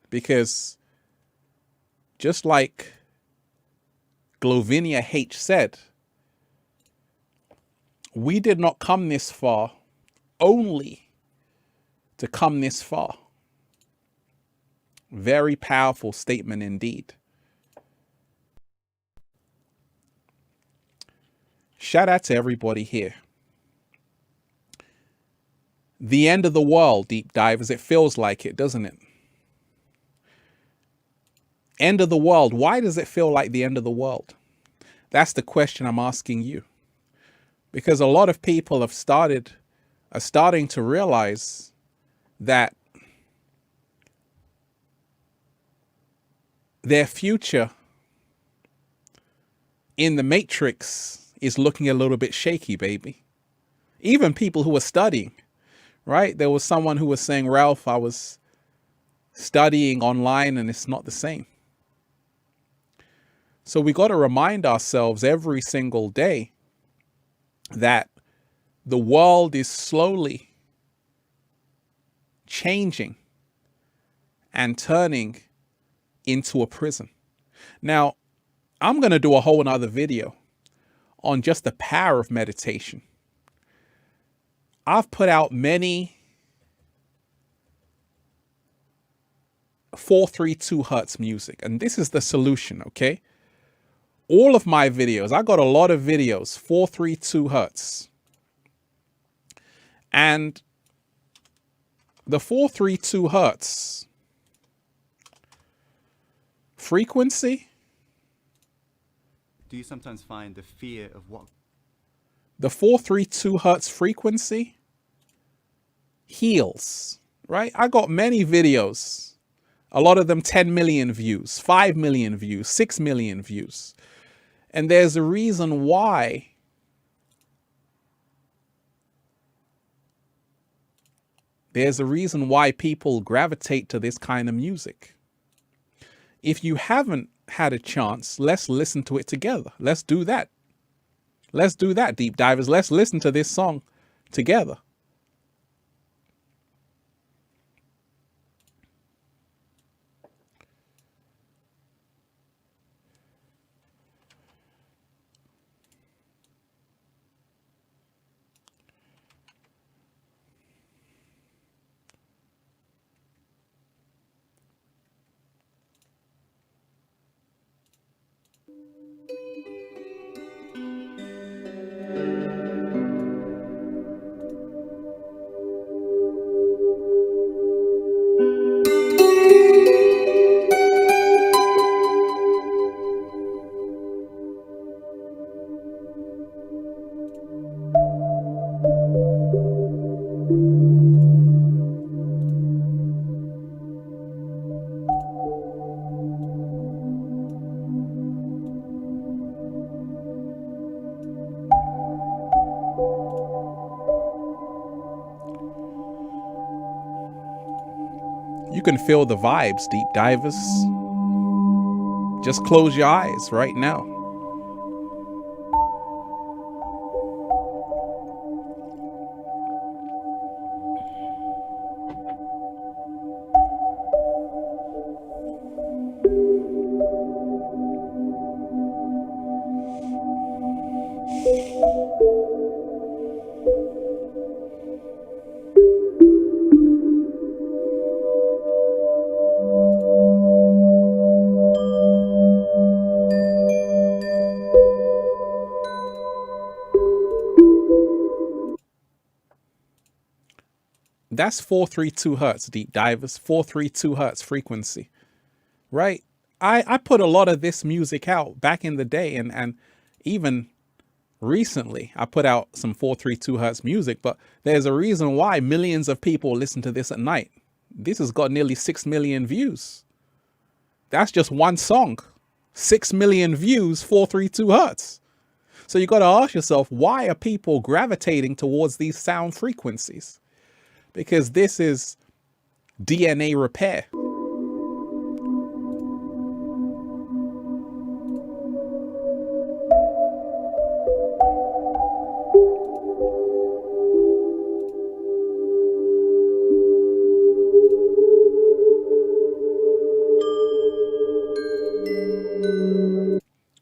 Because just like Glovinia H said, we did not come this far only to come this far. Very powerful statement indeed. Shout out to everybody here. The end of the world, deep divers. It feels like it, doesn't it? End of the world. Why does it feel like the end of the world? That's the question I'm asking you. Because a lot of people are starting to realize that their future in the Matrix is looking a little bit shaky, baby. Even people who are studying, right? There was someone who was saying, Ralph, I was studying online and it's not the same. So we got to remind ourselves every single day that the world is slowly changing and turning into a prison. Now, I'm going to do a whole nother video on just the power of meditation. I've put out many 432 hertz music, and this is the solution, okay? All of my videos, I got a lot of videos, 432 hertz. And the 432 hertz frequency. Do you sometimes find the fear of what? The 432 hertz frequency heals, right? I got many videos, a lot of them 10 million views, 5 million views, 6 million views. And there's a reason why people gravitate to this kind of music. If you haven't had a chance, let's listen to it together. Let's do that. Let's do that, deep divers. Let's listen to this song together. You can feel the vibes, deep divers. Just close your eyes right now. That's 432 hertz, deep divers, 432 hertz frequency, right? I put a lot of this music out back in the day, and even recently I put out some 432 hertz music, but there's a reason why millions of people listen to this at night. This has got nearly 6 million views. That's just one song. 6 million views, 432 hertz. So you got to ask yourself, why are people gravitating towards these sound frequencies? because this is DNA repair.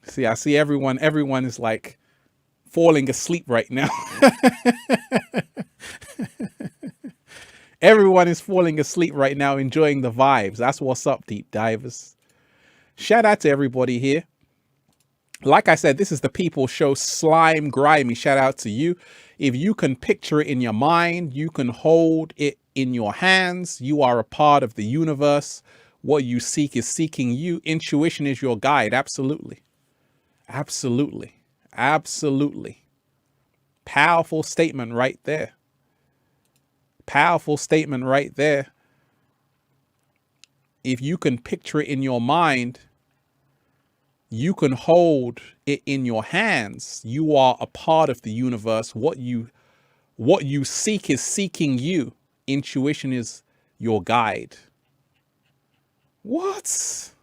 See, I see everyone is like falling asleep right now. Everyone is falling asleep right now, enjoying the vibes. That's what's up, deep divers. Shout out to everybody here. Like I said, this is the People Show. Slime Grimy, shout out to you. If you can picture it in your mind, you can hold it in your hands. You are a part of the universe. What you seek is seeking you. Intuition is your guide. Absolutely. Absolutely. Absolutely. Powerful statement right there. Powerful statement right there. If you can picture it in your mind, you can hold it in your hands. You are a part of the universe. What you seek is seeking you. Intuition is your guide. What?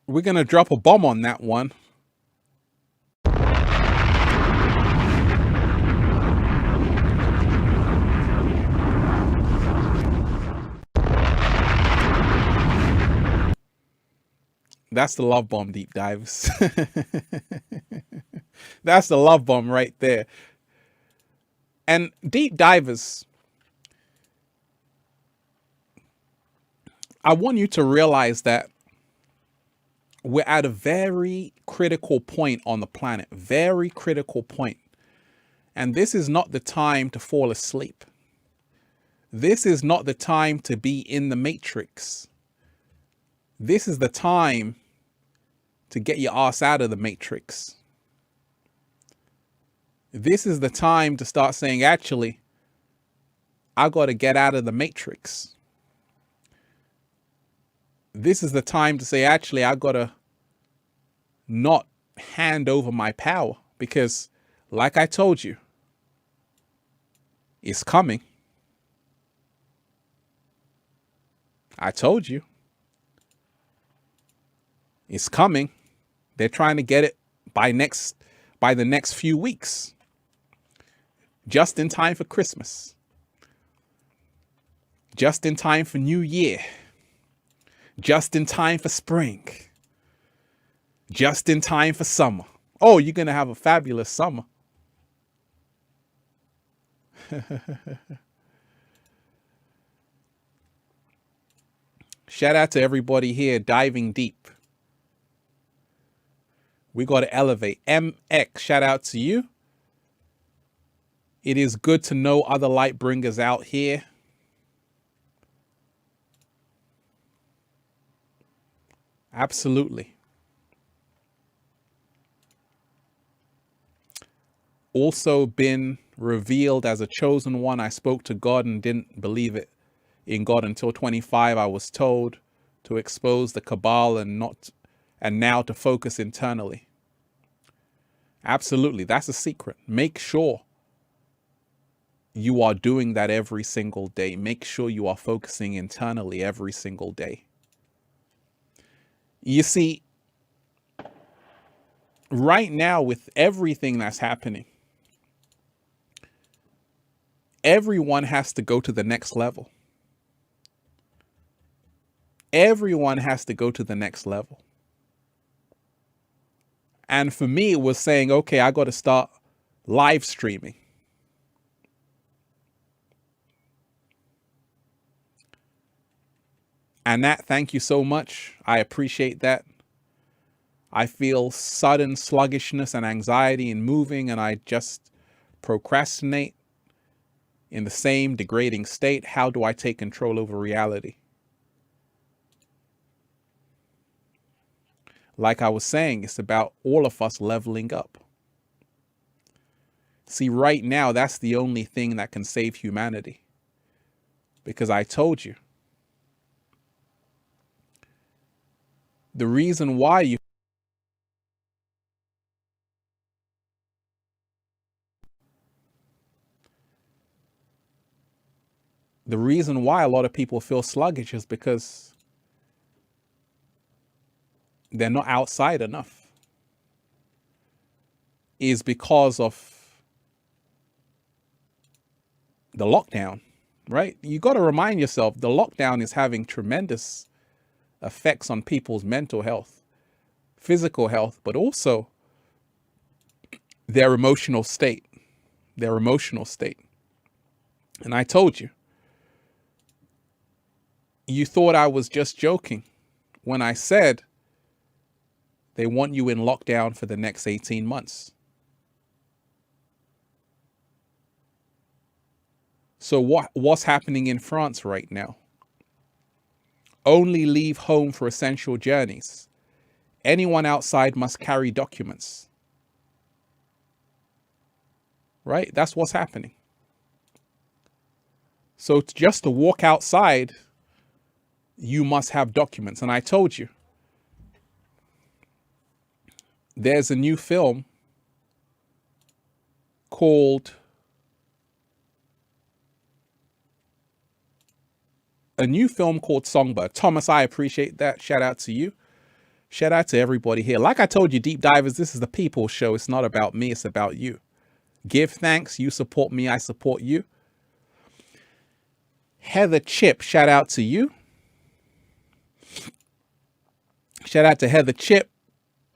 We're going to drop a bomb on that one. That's the love bomb, deep divers. That's the love bomb right there. And deep divers, I want you to realize that we're at a very critical point on the planet, very critical point. And this is not the time to fall asleep. This is not the time to be in the matrix. This is the time to get your ass out of the matrix. This is the time to start saying, actually, I got to get out of the matrix. This is the time to say, actually, I got to not hand over my power, because like I told you, it's coming. I told you. It's coming. They're trying to get it by the next few weeks. Just in time for Christmas. Just in time for New Year. Just in time for spring. Just in time for summer. Oh, you're going to have a fabulous summer. Shout out to everybody here diving deep. We got to elevate. MX, shout out to you. It is good to know other Lightbringers out here. Absolutely. Also been revealed as a chosen one. I spoke to God and didn't believe it in God until 25. I was told to expose the cabal and now to focus internally. Absolutely. That's a secret. Make sure you are doing that every single day. Make sure you are focusing internally every single day. You see, right now with everything that's happening, everyone has to go to the next level. Everyone has to go to the next level. And for me, it was saying, okay, I got to start live streaming. And that, thank you so much. I appreciate that. I feel sudden sluggishness and anxiety in moving, and I just procrastinate in the same degrading state. How do I take control over reality? Like I was saying, it's about all of us leveling up. See, right now, that's the only thing that can save humanity. Because I told you, the reason why you the reason why a lot of people feel sluggish is because they're not outside enough. Is because of the lockdown, right? You got to remind yourself the lockdown is having tremendous effects on people's mental health, physical health, but also their emotional state, And I told you, you thought I was just joking when I said they want you in lockdown for the next 18 months. So what's happening in France right now? Only leave home for essential journeys. Anyone outside must carry documents. Right? That's what's happening. So just to walk outside, you must have documents. And I told you, there's a new film called Songbird. Thomas, I appreciate that. Shout out to you. Shout out to everybody here. Like I told you, Deep Divers, this is the people's show. It's not about me. It's about you. Give thanks. You support me. I support you. Heather Chip, shout out to you. Shout out to Heather Chip.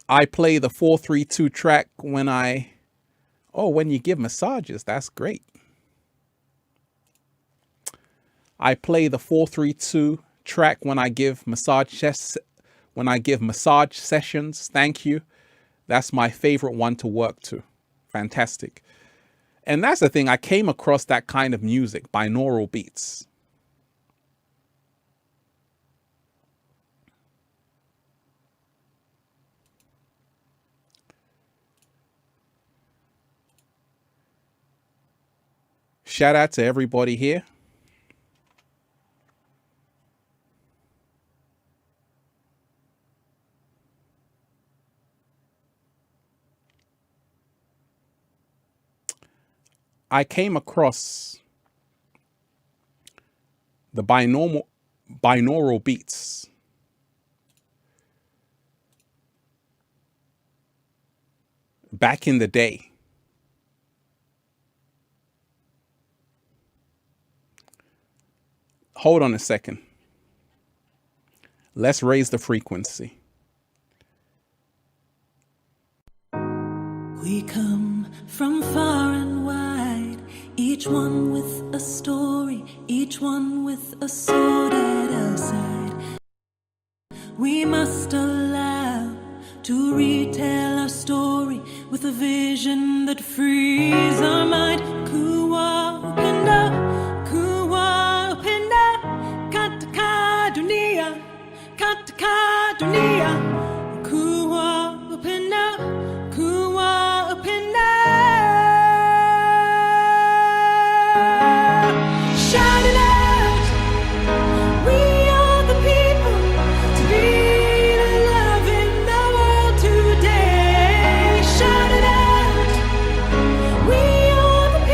I play the 432 track when you give massages. That's great. I play the 432 track when I give massage sessions. Thank you. That's my favorite one to work to. Fantastic. And that's the thing. I came across that kind of music, binaural beats. Shout out to everybody here. I came across the binaural beats back in the day. Hold on a second. Let's raise the frequency. We come from far and wide, each one with a story, each one with a sword at our side. We must allow to retell our story with a vision that frees our mind. Kuwa upenda, kataka dunia, kataka dunia. Kuwa upenda, kuwa upenda. Shout it out, we are the people to be the love in the world today. Shout it out, we are the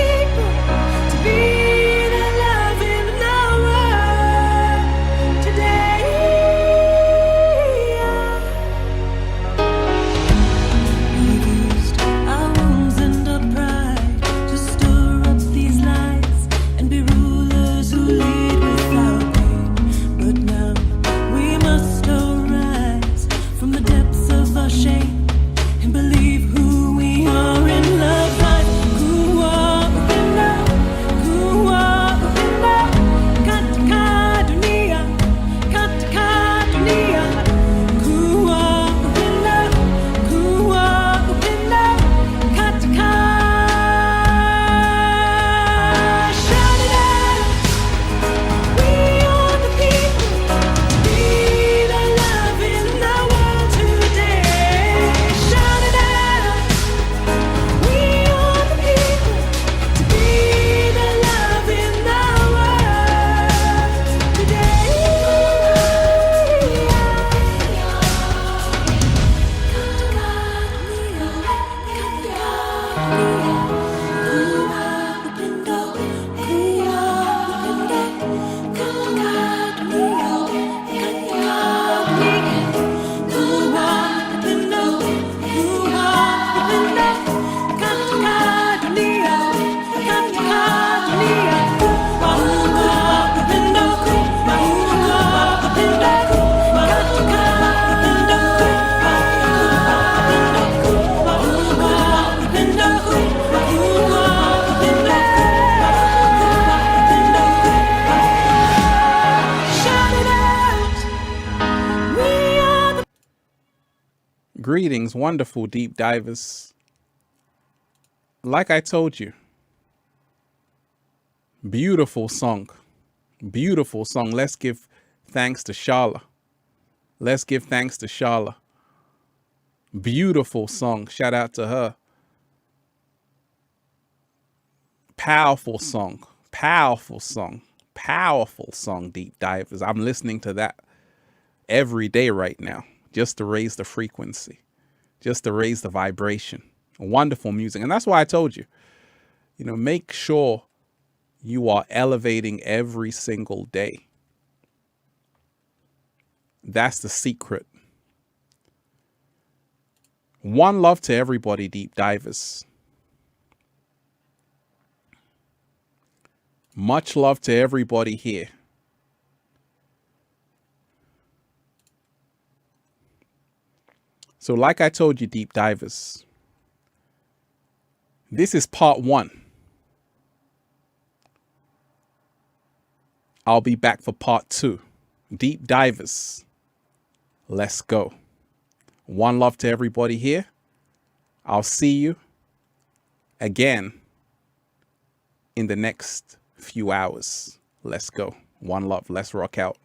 Greetings, wonderful deep divers. Like I told you, beautiful song. Beautiful song. Let's give thanks to Shayla. Let's give thanks to Shayla. Beautiful song. Shout out to her. Powerful song. Powerful song. Powerful song, deep divers. I'm listening to that every day right now, just to raise the frequency, just to raise the vibration. Wonderful music. And that's why I told you, make sure you are elevating every single day. That's the secret. One love to everybody, deep divers. Much love to everybody here. So like I told you, deep divers, this is part 1. I'll be back for part 2. Deep divers, let's go. One love to everybody here. I'll see you again in the next few hours. Let's go. One love. Let's rock out.